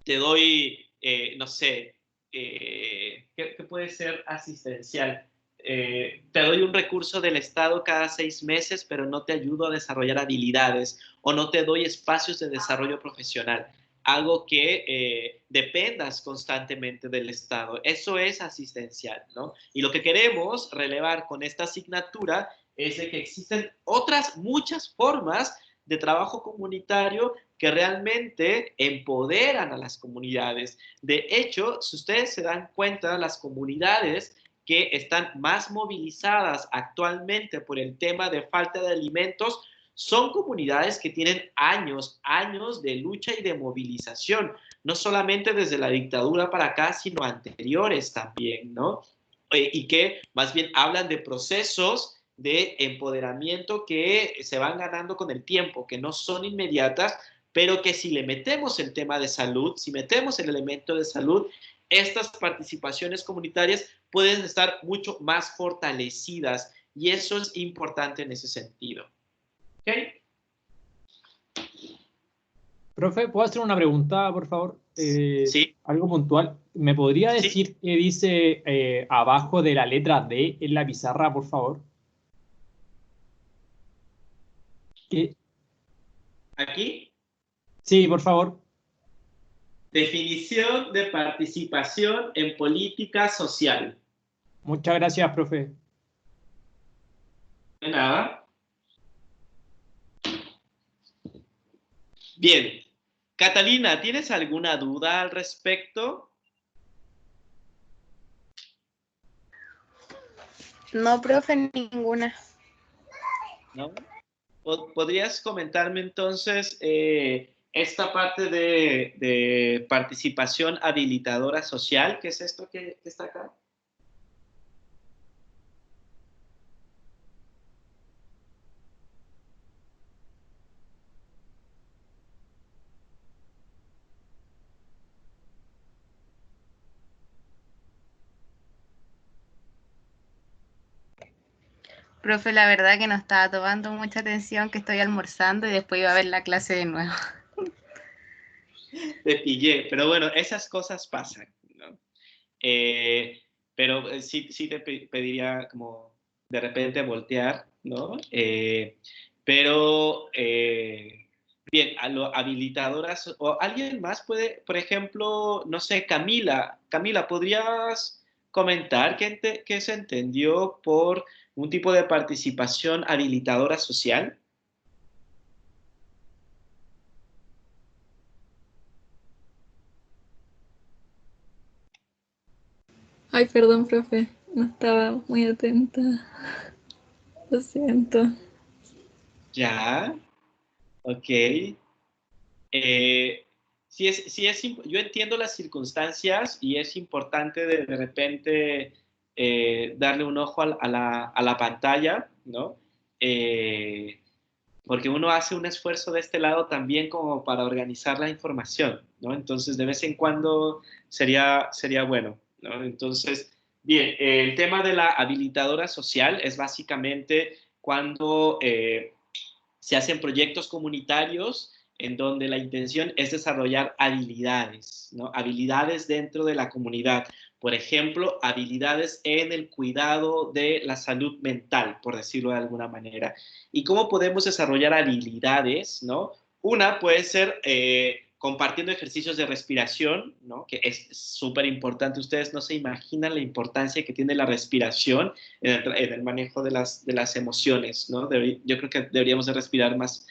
te doy, no sé, ¿qué puede ser asistencial? te doy un recurso del Estado cada 6 meses, pero no te ayudo a desarrollar habilidades o no te doy espacios de desarrollo profesional, algo que dependas constantemente del Estado. Eso es asistencial, ¿no? Y lo que queremos relevar con esta asignatura es de que existen otras muchas formas de trabajo comunitario que realmente empoderan a las comunidades. De hecho, si ustedes se dan cuenta, las comunidades que están más movilizadas actualmente por el tema de falta de alimentos son comunidades que tienen años de lucha y de movilización, no solamente desde la dictadura para acá, sino anteriores también, ¿no? Y que más bien hablan de procesos de empoderamiento que se van ganando con el tiempo, que no son inmediatas, pero que si le metemos el tema de salud, si metemos el elemento de salud, estas participaciones comunitarias pueden estar mucho más fortalecidas y eso es importante en ese sentido. ¿Ok? Profe, ¿puedo hacer una pregunta, por favor? Sí. Algo puntual. ¿Me podría Sí. decir qué dice abajo de la letra D en la pizarra, por favor? ¿Qué? ¿Aquí? Sí, por favor. Definición de participación en política social. Muchas gracias, profe. De nada. Bien. Catalina, ¿tienes alguna duda al respecto? No, profe, ninguna. ¿No? ¿Podrías comentarme entonces esta parte de participación habilitadora social? ¿Qué es esto que está acá? Profe, la verdad que no estaba tomando mucha atención, que estoy almorzando y después iba a ver la clase de nuevo. Te pillé, pero bueno, esas cosas pasan, ¿no? Pero sí te pediría como de repente voltear, ¿no? Pero bien, a lo habilitadoras o alguien más puede, por ejemplo, no sé, Camila, ¿podrías comentar qué se entendió por un tipo de participación habilitadora social? Ay, perdón, profe, no estaba muy atenta. Lo siento. Ya, ok. Yo entiendo las circunstancias y es importante de repente darle un ojo a la pantalla, ¿no? Porque uno hace un esfuerzo de este lado también como para organizar la información, ¿no? Entonces, de vez en cuando sería bueno, ¿no? Entonces, bien, el tema de la habilitadora social es básicamente cuando se hacen proyectos comunitarios en donde la intención es desarrollar habilidades, ¿no? Habilidades dentro de la comunidad. Por ejemplo, habilidades en el cuidado de la salud mental, por decirlo de alguna manera. ¿Y cómo podemos desarrollar habilidades, no? Una puede ser compartiendo ejercicios de respiración, ¿no? Que es súper importante. Ustedes no se imaginan la importancia que tiene la respiración en el manejo de las emociones, ¿no? Yo creo que deberíamos de respirar más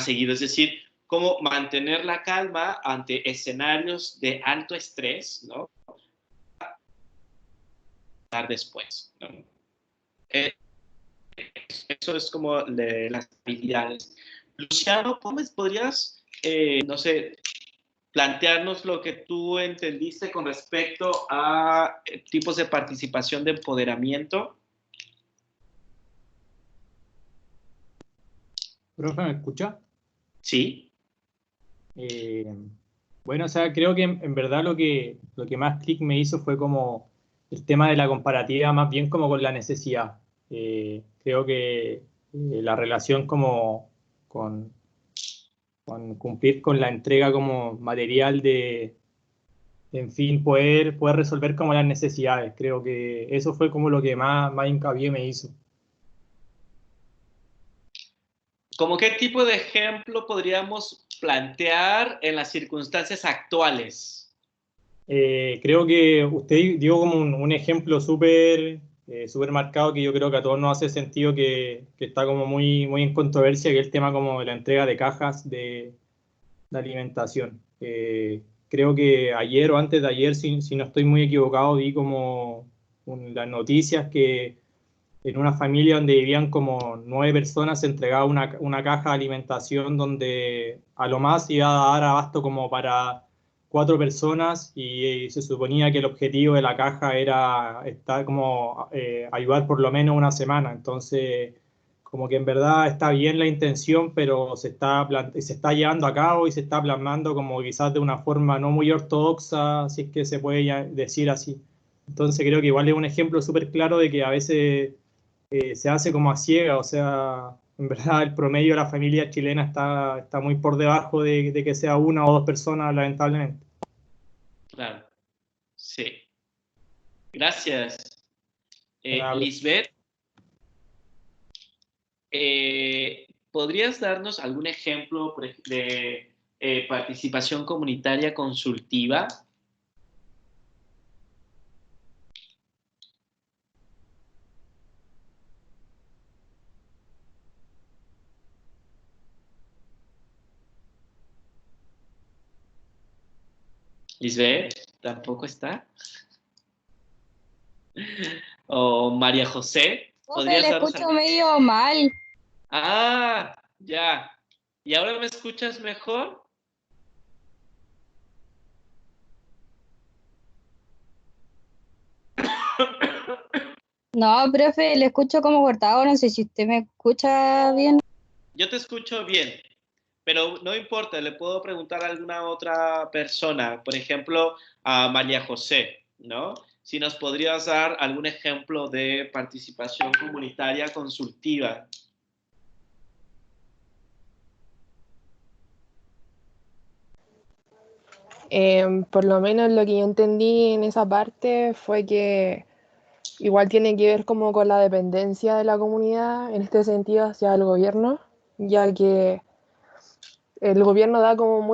seguido. Es decir, cómo mantener la calma ante escenarios de alto estrés, ¿no? Después, ¿no? Eso es como de las habilidades. Luciano, ¿podrías, no sé, plantearnos lo que tú entendiste con respecto a tipos de participación de empoderamiento? Profe, ¿me escucha? Sí. Bueno, o sea, creo que en verdad lo que más clic me hizo fue como el tema de la comparativa, más bien como con la necesidad. Creo que la relación como con cumplir con la entrega como material de en fin, poder resolver como las necesidades. Creo que eso fue como lo que más hincapié me hizo. ¿Cómo qué tipo de ejemplo podríamos plantear en las circunstancias actuales? Creo que usted dio como un ejemplo súper marcado que yo creo que a todos nos hace sentido, que está como muy en controversia, que es el tema como de la entrega de cajas de alimentación. Creo que ayer o antes de ayer, si no estoy muy equivocado, vi como las noticias que en una familia donde vivían como 9 personas se entregaba una caja de alimentación donde a lo más iba a dar abasto como para 4 personas, y se suponía que el objetivo de la caja era ayudar por lo menos una semana. Entonces, como que en verdad está bien la intención, pero se está llevando a cabo y se está plasmando como quizás de una forma no muy ortodoxa, si es que se puede decir así. Entonces creo que igual es un ejemplo súper claro de que a veces se hace como a ciega. O sea, en verdad el promedio de la familia chilena está muy por debajo de que sea una o dos personas, lamentablemente. Claro, sí. Gracias. Nada, Lisbeth, ¿podrías darnos algún ejemplo de participación comunitaria consultiva? Lisbeth, ¿tampoco está? O María José, Profe, ¿podrías le darnos escucho medio mal. Ah, ya. ¿Y ahora me escuchas mejor? No, profe, le escucho como cortado. No sé si usted me escucha bien. Yo te escucho bien, pero no importa, le puedo preguntar a alguna otra persona, por ejemplo, a María José, ¿no? Si nos podrías dar algún ejemplo de participación comunitaria consultiva. Por lo menos lo que yo entendí en esa parte fue que igual tiene que ver como con la dependencia de la comunidad, en este sentido, hacia el gobierno, ya que el gobierno da como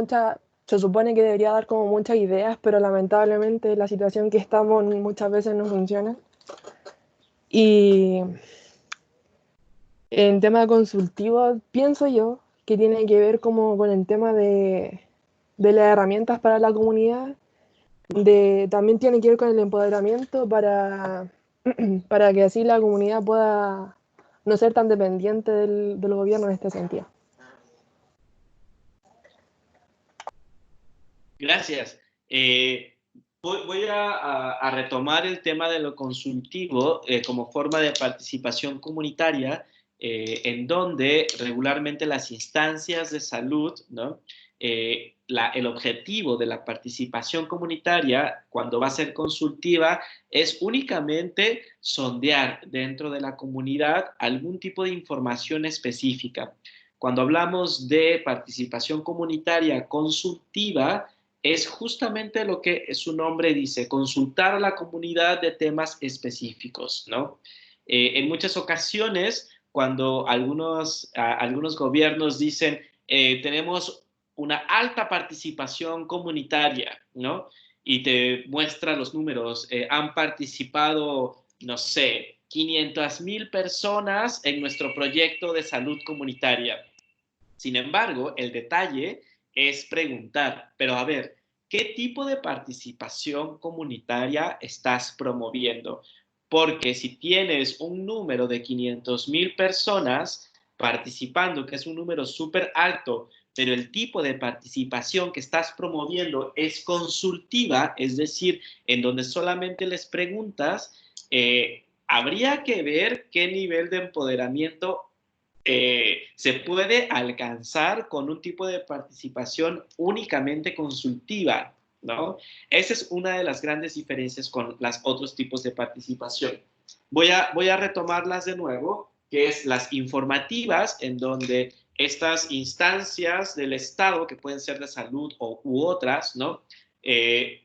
se supone que debería dar como muchas ideas, pero lamentablemente la situación que estamos muchas veces no funciona. Y en tema consultivo, pienso yo que tiene que ver como con el tema de las herramientas para la comunidad. También tiene que ver con el empoderamiento para que así la comunidad pueda no ser tan dependiente del gobierno en este sentido. Gracias. Voy a retomar el tema de lo consultivo como forma de participación comunitaria, en donde regularmente las instancias de salud, ¿no? El objetivo de la participación comunitaria, cuando va a ser consultiva, es únicamente sondear dentro de la comunidad algún tipo de información específica. Cuando hablamos de participación comunitaria consultiva, es justamente lo que su nombre dice, consultar a la comunidad de temas específicos, ¿no? En muchas ocasiones, cuando algunos gobiernos dicen, tenemos una alta participación comunitaria, ¿no? Y te muestra los números, han participado, no sé, 500,000 personas en nuestro proyecto de salud comunitaria. Sin embargo, el detalle es preguntar, pero a ver, ¿qué tipo de participación comunitaria estás promoviendo? Porque si tienes un número de 500,000 personas participando, que es un número súper alto, pero el tipo de participación que estás promoviendo es consultiva, es decir, en donde solamente les preguntas, habría que ver qué nivel de empoderamiento se puede alcanzar con un tipo de participación únicamente consultiva, ¿no? Esa es una de las grandes diferencias con los otros tipos de participación. Voy a retomarlas de nuevo, que es las informativas, en donde estas instancias del Estado, que pueden ser de salud u otras, ¿no?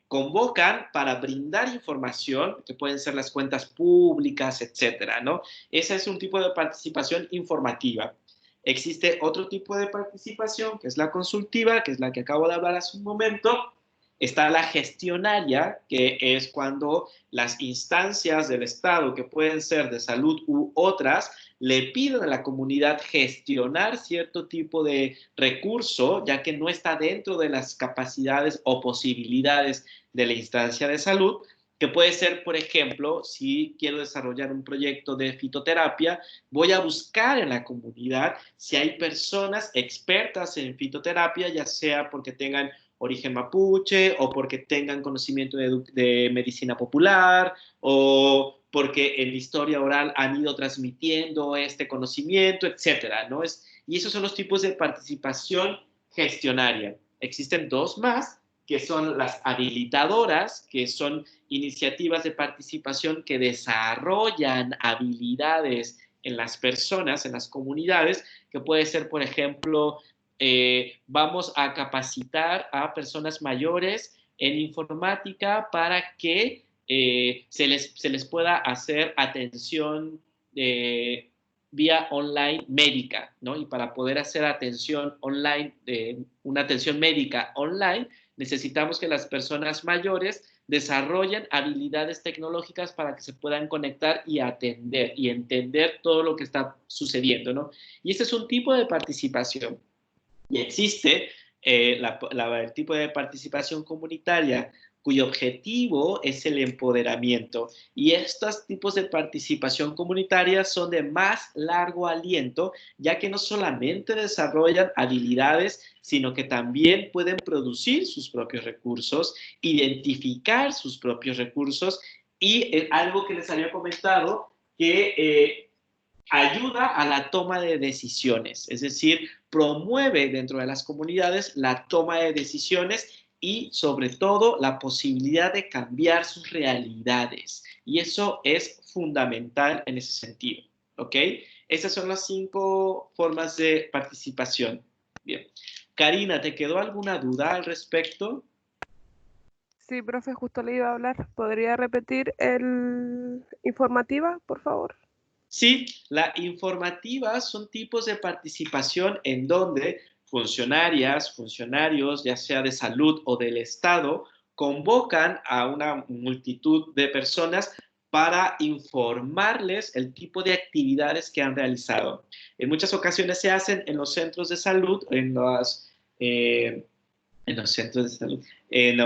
convocan para brindar información, que pueden ser las cuentas públicas, etcétera, ¿no? Ese es un tipo de participación informativa. Existe otro tipo de participación, que es la consultiva, que es la que acabo de hablar hace un momento. Está la gestionaria, que es cuando las instancias del Estado, que pueden ser de salud u otras, le piden a la comunidad gestionar cierto tipo de recurso, ya que no está dentro de las capacidades o posibilidades de la instancia de salud, que puede ser, por ejemplo, si quiero desarrollar un proyecto de fitoterapia, voy a buscar en la comunidad si hay personas expertas en fitoterapia, ya sea porque tengan origen mapuche o porque tengan conocimiento de medicina popular o porque en la historia oral han ido transmitiendo este conocimiento, etcétera, ¿no? Y esos son los tipos de participación gestionaria. Existen dos más, que son las habilitadoras, que son iniciativas de participación que desarrollan habilidades en las personas, en las comunidades, que puede ser, por ejemplo, vamos a capacitar a personas mayores en informática para que se les pueda hacer atención vía online médica, ¿no? Y para poder hacer atención online, una atención médica online, necesitamos que las personas mayores desarrollen habilidades tecnológicas para que se puedan conectar y atender y entender todo lo que está sucediendo, ¿no? Y este es un tipo de participación. Y existe el tipo de participación comunitaria cuyo objetivo es el empoderamiento. Y estos tipos de participación comunitaria son de más largo aliento, ya que no solamente desarrollan habilidades, sino que también pueden producir sus propios recursos, identificar sus propios recursos y algo que les había comentado, que ayuda a la toma de decisiones, es decir, promueve dentro de las comunidades la toma de decisiones y sobre todo la posibilidad de cambiar sus realidades. Y eso es fundamental en ese sentido, ¿ok? Esas son las 5 formas de participación. Bien. Karina, ¿te quedó alguna duda al respecto? Sí, profe, justo le iba a hablar. ¿Podría repetir el informativa, por favor? Sí, la informativa son tipos de participación en donde funcionarias, funcionarios, ya sea de salud o del Estado, convocan a una multitud de personas para informarles el tipo de actividades que han realizado. En muchas ocasiones se hacen en los centros de salud, en los centros de salud, en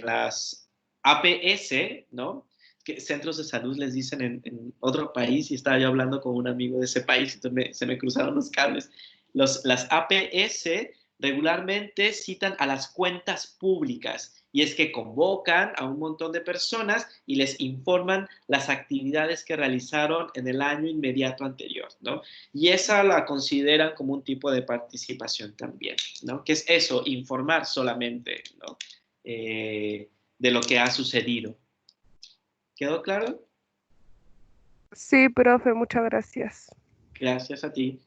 las APS, ¿no? Que centros de salud les dicen en otro país, y estaba yo hablando con un amigo de ese país, entonces se me cruzaron los cables. Las APS regularmente citan a las cuentas públicas, y es que convocan a un montón de personas y les informan las actividades que realizaron en el año inmediato anterior, ¿no? Y esa la consideran como un tipo de participación también, ¿no? Que es eso, informar solamente, ¿no? De lo que ha sucedido. ¿Quedó claro? Sí, profe, muchas gracias. Gracias a ti.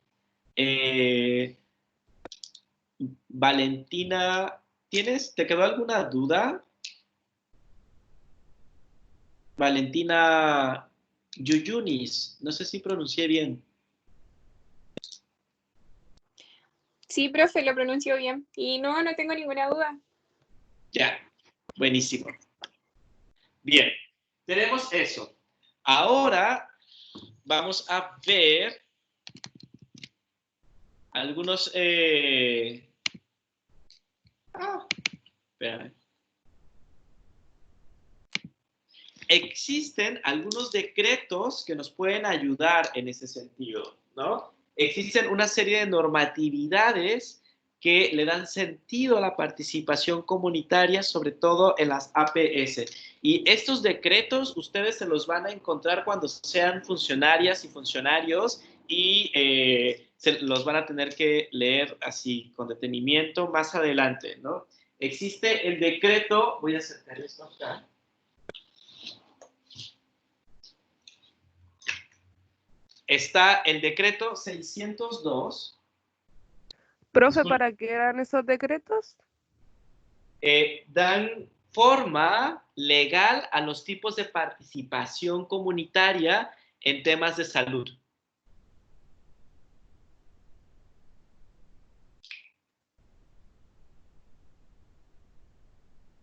Valentina, ¿te quedó alguna duda? Valentina Yuyunis, no sé si pronuncié bien. Sí, profe, lo pronunció bien. Y no tengo ninguna duda. Ya, buenísimo. Bien, tenemos eso. Ahora vamos a ver algunos... espérame. Existen algunos decretos que nos pueden ayudar en ese sentido, ¿no? Existen una serie de normatividades que le dan sentido a la participación comunitaria, sobre todo en las APS. Y estos decretos ustedes se los van a encontrar cuando sean funcionarias y funcionarios y se los van a tener que leer así con detenimiento más adelante, ¿no? Existe el decreto, voy a acercar esto acá. Está el decreto 602. Profe, ¿para qué eran esos decretos? dan forma legal a los tipos de participación comunitaria en temas de salud.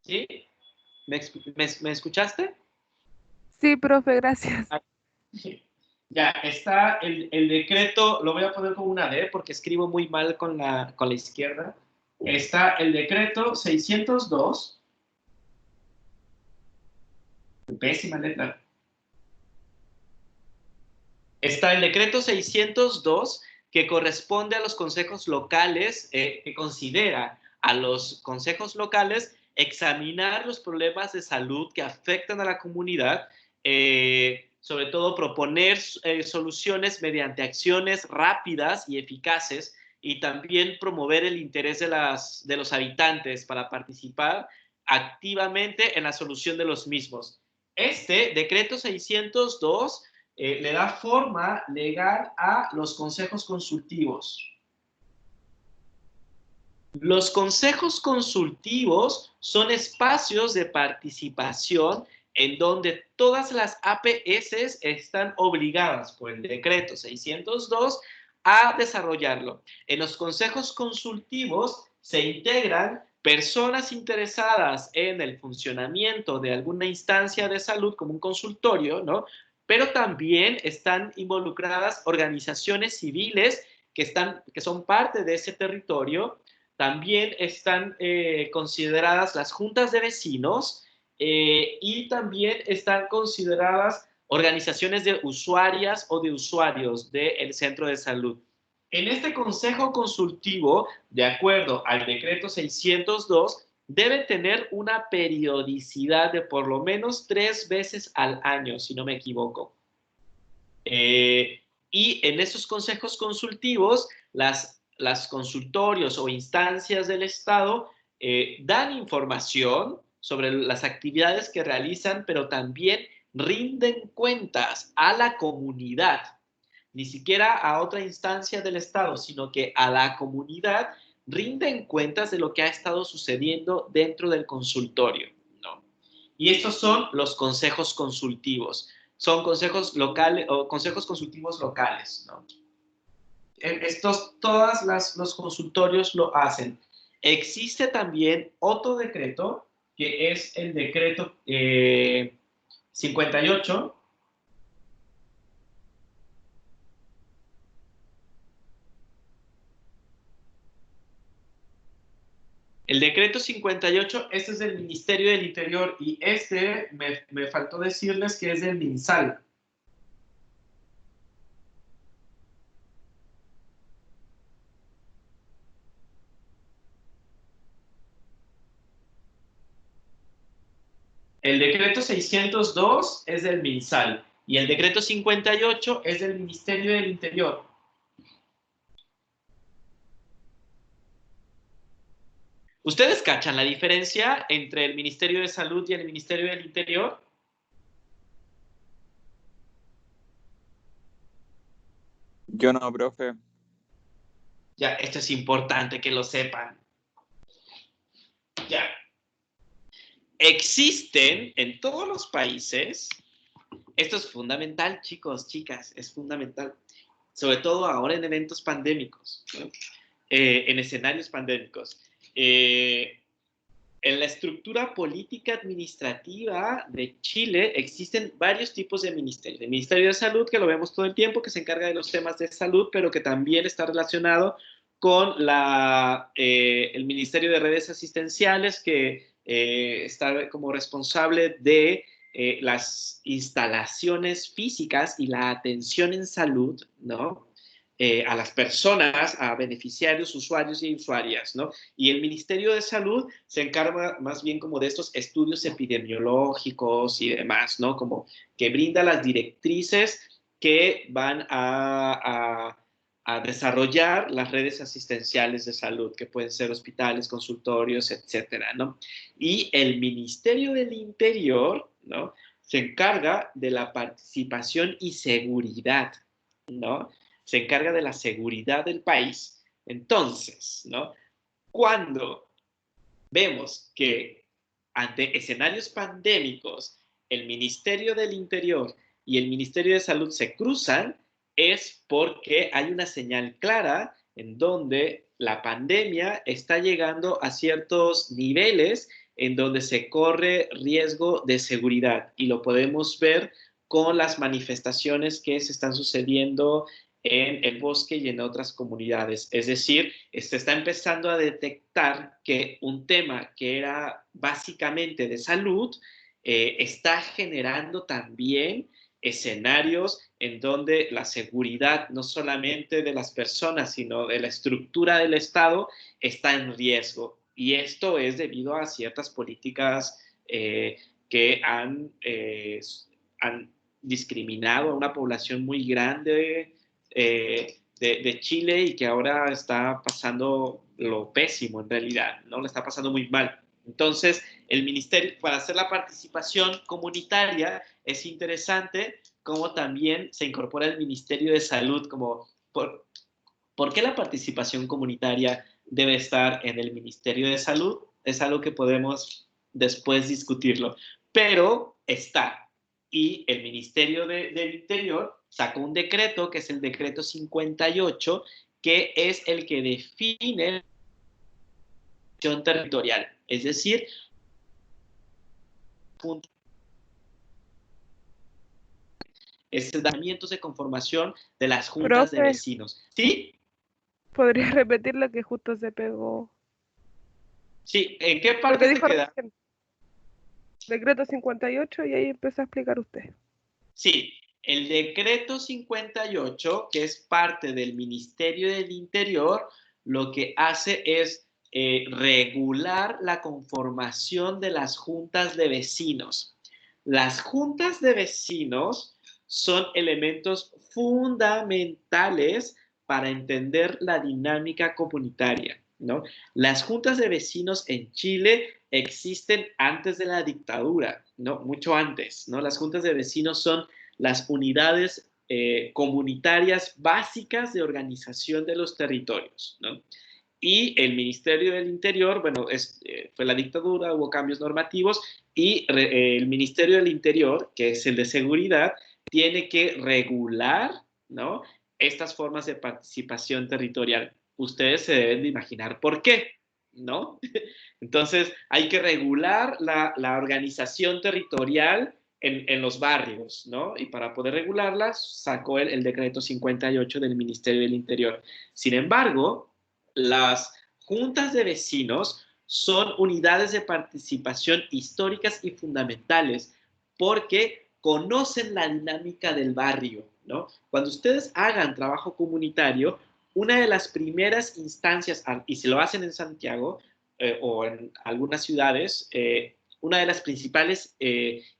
¿Sí? ¿Me escuchaste? Sí, profe, gracias. Ya, está el decreto, lo voy a poner con una D porque escribo muy mal con la izquierda. Está el decreto 602. Pésima letra. Está el decreto 602 que corresponde a los consejos locales, que considera a los consejos locales examinar los problemas de salud que afectan a la comunidad, sobre todo proponer soluciones mediante acciones rápidas y eficaces y también promover el interés de los habitantes para participar activamente en la solución de los mismos. Este decreto 602 le da forma legal a los consejos consultivos. Los consejos consultivos son espacios de participación en donde todas las APS están obligadas por el decreto 602 a desarrollarlo. En los consejos consultivos se integran personas interesadas en el funcionamiento de alguna instancia de salud como un consultorio, ¿no? Pero también están involucradas organizaciones civiles que son parte de ese territorio. También están consideradas las juntas de vecinos y también están consideradas organizaciones de usuarias o de usuarios del centro de salud. En este consejo consultivo, de acuerdo al decreto 602, debe tener una periodicidad de por lo menos 3 veces al año, si no me equivoco. Y en esos consejos consultivos, las consultorios o instancias del Estado dan información sobre las actividades que realizan, pero también rinden cuentas a la comunidad, ni siquiera a otra instancia del Estado, sino que a la comunidad rinden cuentas de lo que ha estado sucediendo dentro del consultorio, ¿no? Y estos son los consejos consultivos. Son consejos locales o consejos consultivos locales, ¿no? Todos los consultorios lo hacen. Existe también otro decreto, que es el decreto 58. El decreto 58, este es del Ministerio del Interior y este me faltó decirles que es del MinSal. El decreto 602 es del MinSal y el decreto 58 es del Ministerio del Interior. ¿Ustedes cachan la diferencia entre el Ministerio de Salud y el Ministerio del Interior? Yo no, profe. Ya, esto es importante que lo sepan. Ya. Existen en todos los países, esto es fundamental, chicos, chicas, es fundamental, sobre todo ahora en eventos pandémicos, ¿no? En escenarios pandémicos. En la estructura política administrativa de Chile existen varios tipos de ministerios. El Ministerio de Salud, que lo vemos todo el tiempo, que se encarga de los temas de salud, pero que también está relacionado con el Ministerio de Redes Asistenciales, que está como responsable de las instalaciones físicas y la atención en salud, ¿no? A las personas, a beneficiarios, usuarios y usuarias, ¿no? Y el Ministerio de Salud se encarga más bien como de estos estudios epidemiológicos y demás, ¿no? Como que brinda las directrices que van a desarrollar las redes asistenciales de salud, que pueden ser hospitales, consultorios, etcétera, ¿no? Y el Ministerio del Interior, ¿no? Se encarga de la participación y seguridad, ¿no? Se encarga de la seguridad del país. Entonces, ¿no? Cuando vemos que ante escenarios pandémicos, el Ministerio del Interior y el Ministerio de Salud se cruzan, es porque hay una señal clara en donde la pandemia está llegando a ciertos niveles en donde se corre riesgo de seguridad, y lo podemos ver con las manifestaciones que se están sucediendo en el bosque y en otras comunidades. Es decir, se está empezando a detectar que un tema que era básicamente de salud está generando también escenarios en donde la seguridad no solamente de las personas, sino de la estructura del Estado está en riesgo. Y esto es debido a ciertas políticas que han discriminado a una población muy grande de Chile, y que ahora está pasando lo pésimo en realidad, ¿no? Le está pasando muy mal. Entonces, el ministerio, para hacer la participación comunitaria, es interesante cómo también se incorpora el Ministerio de Salud, como ¿por qué la participación comunitaria debe estar en el Ministerio de Salud? Es algo que podemos después discutirlo, pero está. Y el Ministerio del Interior sacó un decreto, que es el decreto 58, que es el que define la organización territorial. Es decir, establecimientos de conformación de las juntas de Profe, vecinos. ¿Sí? ¿podría repetir lo que justo se pegó? Sí, ¿en qué Lo que parte se dijo queda? recién. Decreto 58 y ahí empezó a explicar usted. Sí, el decreto 58, que es parte del Ministerio del Interior, lo que hace es regular la conformación de las juntas de vecinos. Las juntas de vecinos son elementos fundamentales para entender la dinámica comunitaria, ¿no? Las juntas de vecinos en Chile existen antes de la dictadura, ¿no? Mucho antes, ¿no? Las juntas de vecinos son las unidades comunitarias básicas de organización de los territorios, ¿no? Y el Ministerio del Interior, bueno, fue la dictadura, hubo cambios normativos, y el Ministerio del Interior, que es el de seguridad, tiene que regular, ¿no?, estas formas de participación territorial. Ustedes se deben de imaginar por qué, ¿no? Entonces, hay que regular la organización territorial en los barrios, ¿no? Y para poder regularlas, sacó el decreto 58 del Ministerio del Interior. Sin embargo, las juntas de vecinos son unidades de participación históricas y fundamentales porque conocen la dinámica del barrio, ¿no? Cuando ustedes hagan trabajo comunitario, una de las primeras instancias, y si lo hacen en Santiago o en algunas ciudades, una de las principales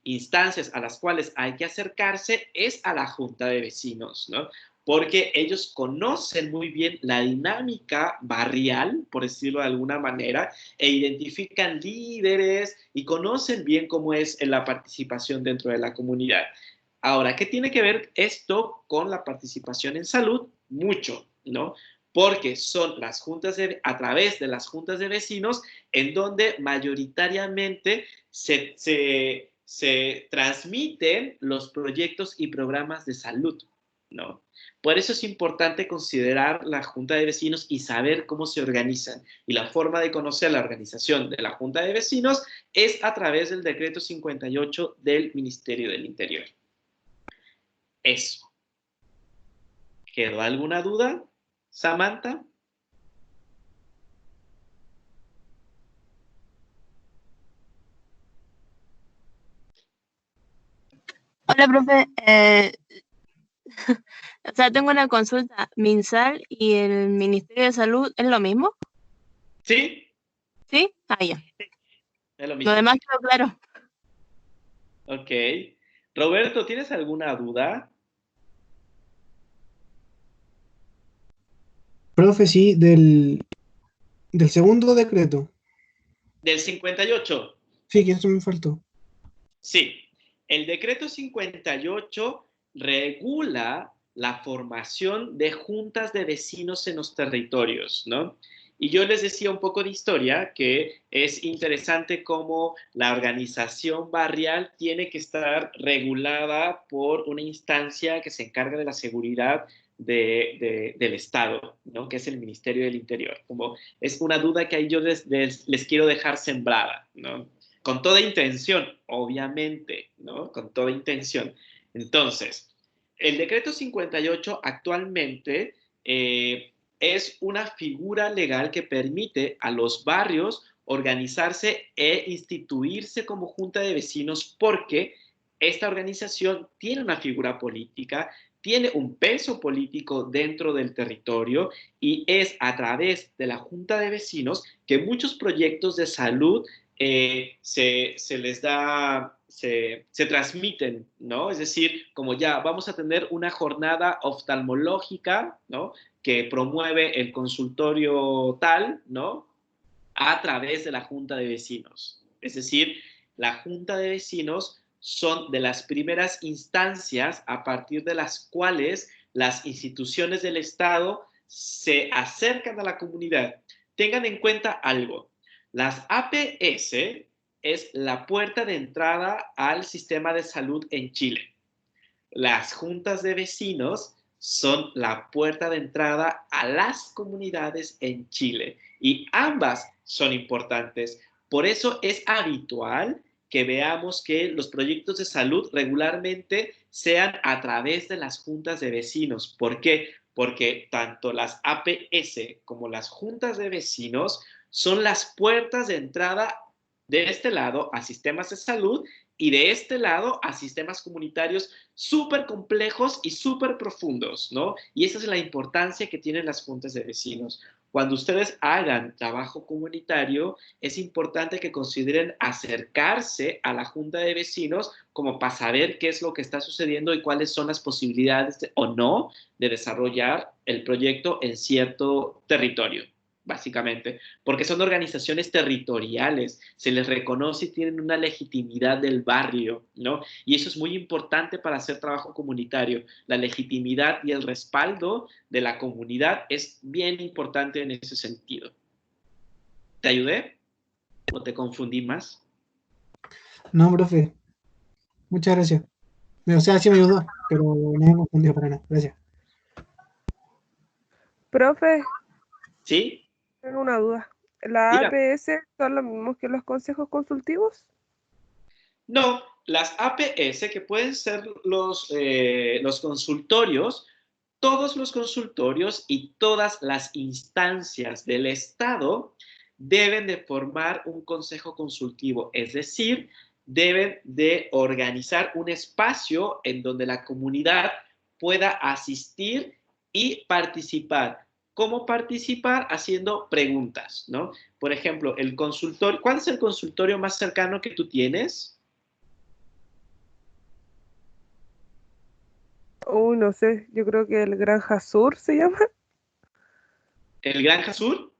instancias a las cuales hay que acercarse es a la junta de vecinos, ¿no? Porque ellos conocen muy bien la dinámica barrial, por decirlo de alguna manera, e identifican líderes y conocen bien cómo es la participación dentro de la comunidad. Ahora, ¿qué tiene que ver esto con la participación en salud? Mucho, ¿no? Porque son las juntas a través de las juntas de vecinos en donde mayoritariamente se transmiten los proyectos y programas de salud, ¿no? Por eso es importante considerar la junta de vecinos y saber cómo se organizan. Y la forma de conocer la organización de la junta de vecinos es a través del decreto 58 del Ministerio del Interior. Eso. ¿Quedó alguna duda, Samantha? Hola, profe. O sea, tengo una consulta. ¿MinSal y el Ministerio de Salud es lo mismo? Sí. ¿Sí? Ah, ya. Es lo mismo. Lo demás quedó claro. Ok. Roberto, ¿tienes alguna duda? Profe, sí, del segundo decreto. ¿Del 58? Sí, que eso me faltó. Sí. El decreto 58 regula la formación de juntas de vecinos en los territorios, ¿no? Y yo les decía un poco de historia, que es interesante cómo la organización barrial tiene que estar regulada por una instancia que se encarga de la seguridad del Estado, ¿no? Que es el Ministerio del Interior. Como es una duda que ahí yo les quiero dejar sembrada, ¿no? Con toda intención, obviamente, ¿no? Con toda intención. Entonces, el decreto 58 actualmente es una figura legal que permite a los barrios organizarse e instituirse como junta de vecinos porque esta organización tiene una figura política, tiene un peso político dentro del territorio y es a través de la junta de vecinos que muchos proyectos de salud se les da, se transmiten, ¿no? Es decir, como ya vamos a tener una jornada oftalmológica, ¿no? Que promueve el consultorio tal, ¿no? A través de la junta de vecinos. Es decir, la junta de vecinos son de las primeras instancias a partir de las cuales las instituciones del Estado se acercan a la comunidad. Tengan en cuenta algo. Las APS es la puerta de entrada al sistema de salud en Chile. Las juntas de vecinos son la puerta de entrada a las comunidades en Chile y ambas son importantes. Por eso es habitual que veamos que los proyectos de salud regularmente sean a través de las juntas de vecinos. ¿Por qué? Porque tanto las APS como las juntas de vecinos son las puertas de entrada de este lado a sistemas de salud y de este lado a sistemas comunitarios súper complejos y súper profundos, ¿no? Y esa es la importancia que tienen las juntas de vecinos. Cuando ustedes hagan trabajo comunitario, es importante que consideren acercarse a la junta de vecinos como para saber qué es lo que está sucediendo y cuáles son las posibilidades o no de desarrollar el proyecto en cierto territorio, básicamente, porque son organizaciones territoriales, se les reconoce y tienen una legitimidad del barrio, ¿no? Y eso es muy importante para hacer trabajo comunitario. La legitimidad y el respaldo de la comunidad es bien importante en ese sentido. ¿Te ayudé? ¿O te confundí más? No, profe. Muchas gracias. O sea, sí me ayudó, pero no me confundió para nada. Gracias. Profe, ¿Sí? tengo una duda. ¿Las Mira. APS son los mismos que los consejos consultivos? No, las APS, que pueden ser los consultorios, todos los consultorios y todas las instancias del Estado deben de formar un consejo consultivo, es decir, deben de organizar un espacio en donde la comunidad pueda asistir y participar. ¿Cómo participar? Haciendo preguntas, ¿no? Por ejemplo, el consultorio, ¿cuál es el consultorio más cercano que tú tienes? Uy, no sé, yo creo que el Granja Sur se llama. ¿El Granja Sur?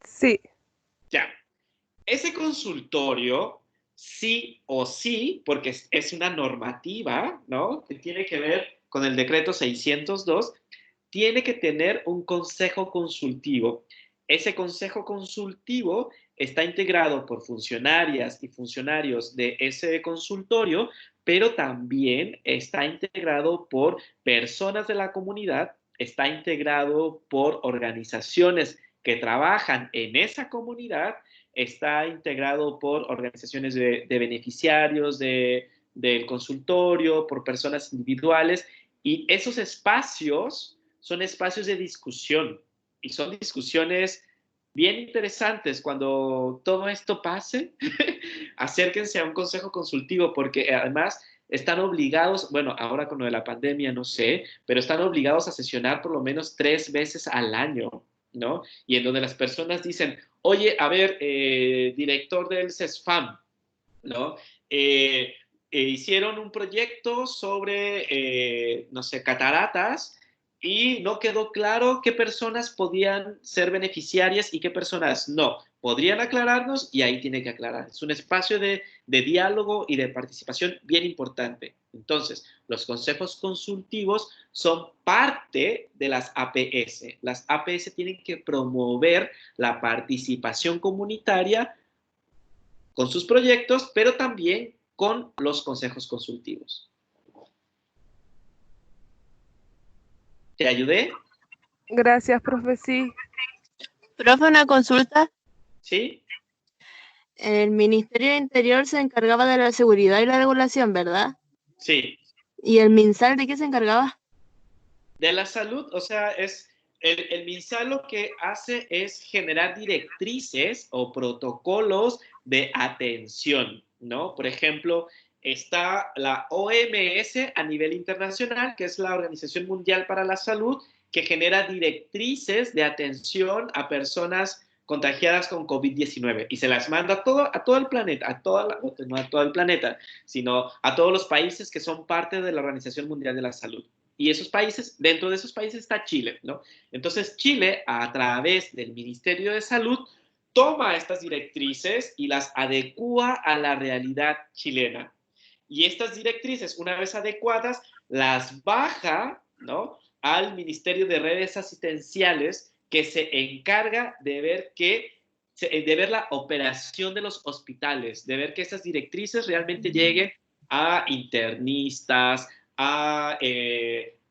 Sí. Ya. Ese consultorio, sí o sí, porque es una normativa, ¿no? Que tiene que ver con el decreto 602, tiene que tener un consejo consultivo. Ese consejo consultivo está integrado por funcionarias y funcionarios de ese consultorio, pero también está integrado por personas de la comunidad, está integrado por organizaciones que trabajan en esa comunidad, está integrado por organizaciones de beneficiarios del consultorio, por personas individuales, y esos espacios son espacios de discusión y son discusiones bien interesantes. Cuando todo esto pase, acérquense a un consejo consultivo porque además están obligados, bueno, ahora con lo de la pandemia no sé, pero están obligados a sesionar por lo menos 3 veces al año, ¿no? Y en donde las personas dicen, oye, a ver, director del CESFAM, ¿no? Hicieron un proyecto sobre, no sé, cataratas y no quedó claro qué personas podían ser beneficiarias y qué personas no. Podrían aclararnos y ahí tiene que aclarar. Es un espacio de diálogo y de participación bien importante. Entonces, los consejos consultivos son parte de las APS. Las APS tienen que promover la participación comunitaria con sus proyectos, pero también con los consejos consultivos. ¿Te ayudé? Gracias, profe, sí. Profe, una consulta. ¿Sí? El Ministerio del Interior se encargaba de la seguridad y la regulación, ¿verdad? Sí. ¿Y el MinSal de qué se encargaba? De la salud, o sea, el MinSal lo que hace es generar directrices o protocolos de atención, ¿no? Por ejemplo, está la OMS a nivel internacional, que es la Organización Mundial para la Salud, que genera directrices de atención a personas contagiadas con COVID-19 y se las manda a todo el planeta, no a todo el planeta, sino a todos los países que son parte de la Organización Mundial de la Salud. Y esos países, dentro de esos países está Chile, ¿no? Entonces Chile, a través del Ministerio de Salud, toma estas directrices y las adecúa a la realidad chilena. Y estas directrices, una vez adecuadas, las baja, ¿no?, al Ministerio de Redes Asistenciales, que se encarga de ver la operación de los hospitales, de ver que estas directrices realmente lleguen a internistas, a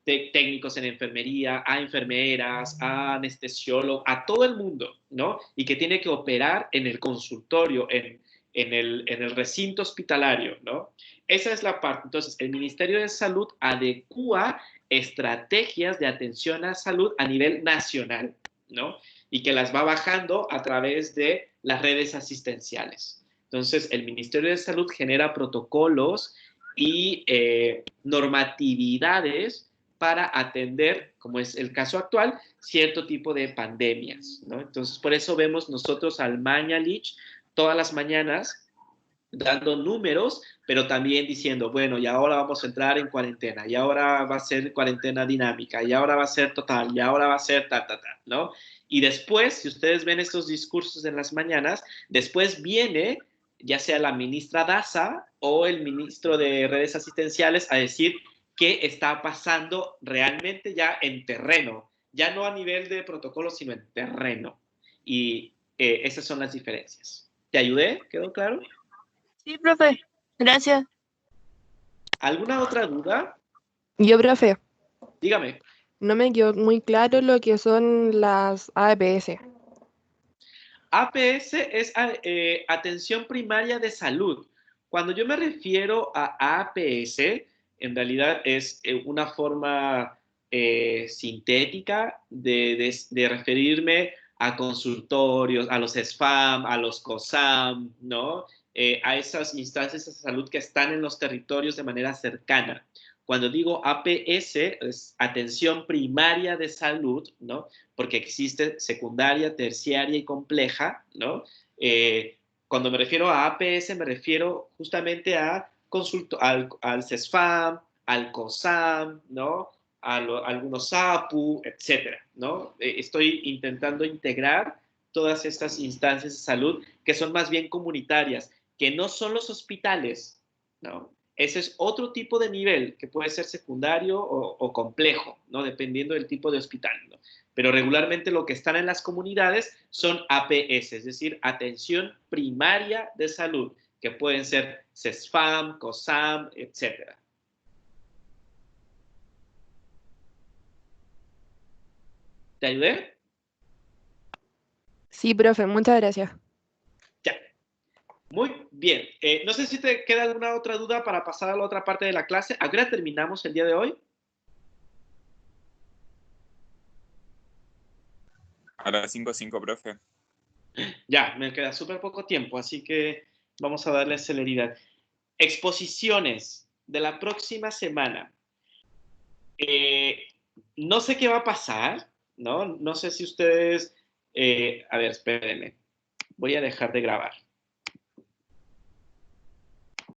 técnicos en enfermería, a enfermeras, a anestesiólogos, a todo el mundo, ¿no? Y que tiene que operar en el consultorio, en el recinto hospitalario, ¿no? Esa es la parte. Entonces, el Ministerio de Salud adecúa estrategias de atención a salud a nivel nacional, ¿no? Y que las va bajando a través de las redes asistenciales. Entonces, el Ministerio de Salud genera protocolos y normatividades para atender, como es el caso actual, cierto tipo de pandemias, ¿no? Entonces, por eso vemos nosotros al Mañalich todas las mañanas dando números, pero también diciendo, bueno, y ahora vamos a entrar en cuarentena, y ahora va a ser cuarentena dinámica, y ahora va a ser total, y ahora va a ser ¿no? Y después, si ustedes ven estos discursos en las mañanas, después viene ya sea la ministra Daza o el ministro de Redes Asistenciales a decir qué está pasando realmente ya en terreno, ya no a nivel de protocolo, sino en terreno. Y esas son las diferencias. ¿Te ayudé? ¿Quedó claro? Sí, profe. Gracias. ¿Alguna otra duda? Yo, profe, Dígame. no me quedó muy claro lo que son las APS. APS es atención primaria de salud. Cuando yo me refiero a APS, en realidad es una forma sintética de referirme a consultorios, a los SFAM, a los COSAM, ¿no? A esas instancias de salud que están en los territorios de manera cercana. Cuando digo APS, es atención primaria de salud, ¿no? Porque existe secundaria, terciaria y compleja, ¿no? Cuando me refiero a APS, me refiero justamente a al CESFAM, al COSAM, ¿no? Algunos APU, etcétera, ¿no? Estoy intentando integrar todas estas instancias de salud que son más bien comunitarias, que no son los hospitales, ¿no? Ese es otro tipo de nivel que puede ser secundario o complejo, ¿no? Dependiendo del tipo de hospital, ¿no? Pero regularmente lo que están en las comunidades son APS, es decir, atención primaria de salud, que pueden ser CESFAM, COSAM, etc. ¿Te ayudé? Sí, profe, muchas gracias. Ya. Muy bien. No sé si te queda alguna otra duda para pasar a la otra parte de la clase. ¿A qué hora terminamos el día de hoy? A las 5:05, profe. Ya, me queda súper poco tiempo, así que vamos a darle celeridad. Exposiciones de la próxima semana. No sé qué va a pasar, ¿no? No sé si ustedes... a ver, espérenme. Voy a dejar de grabar.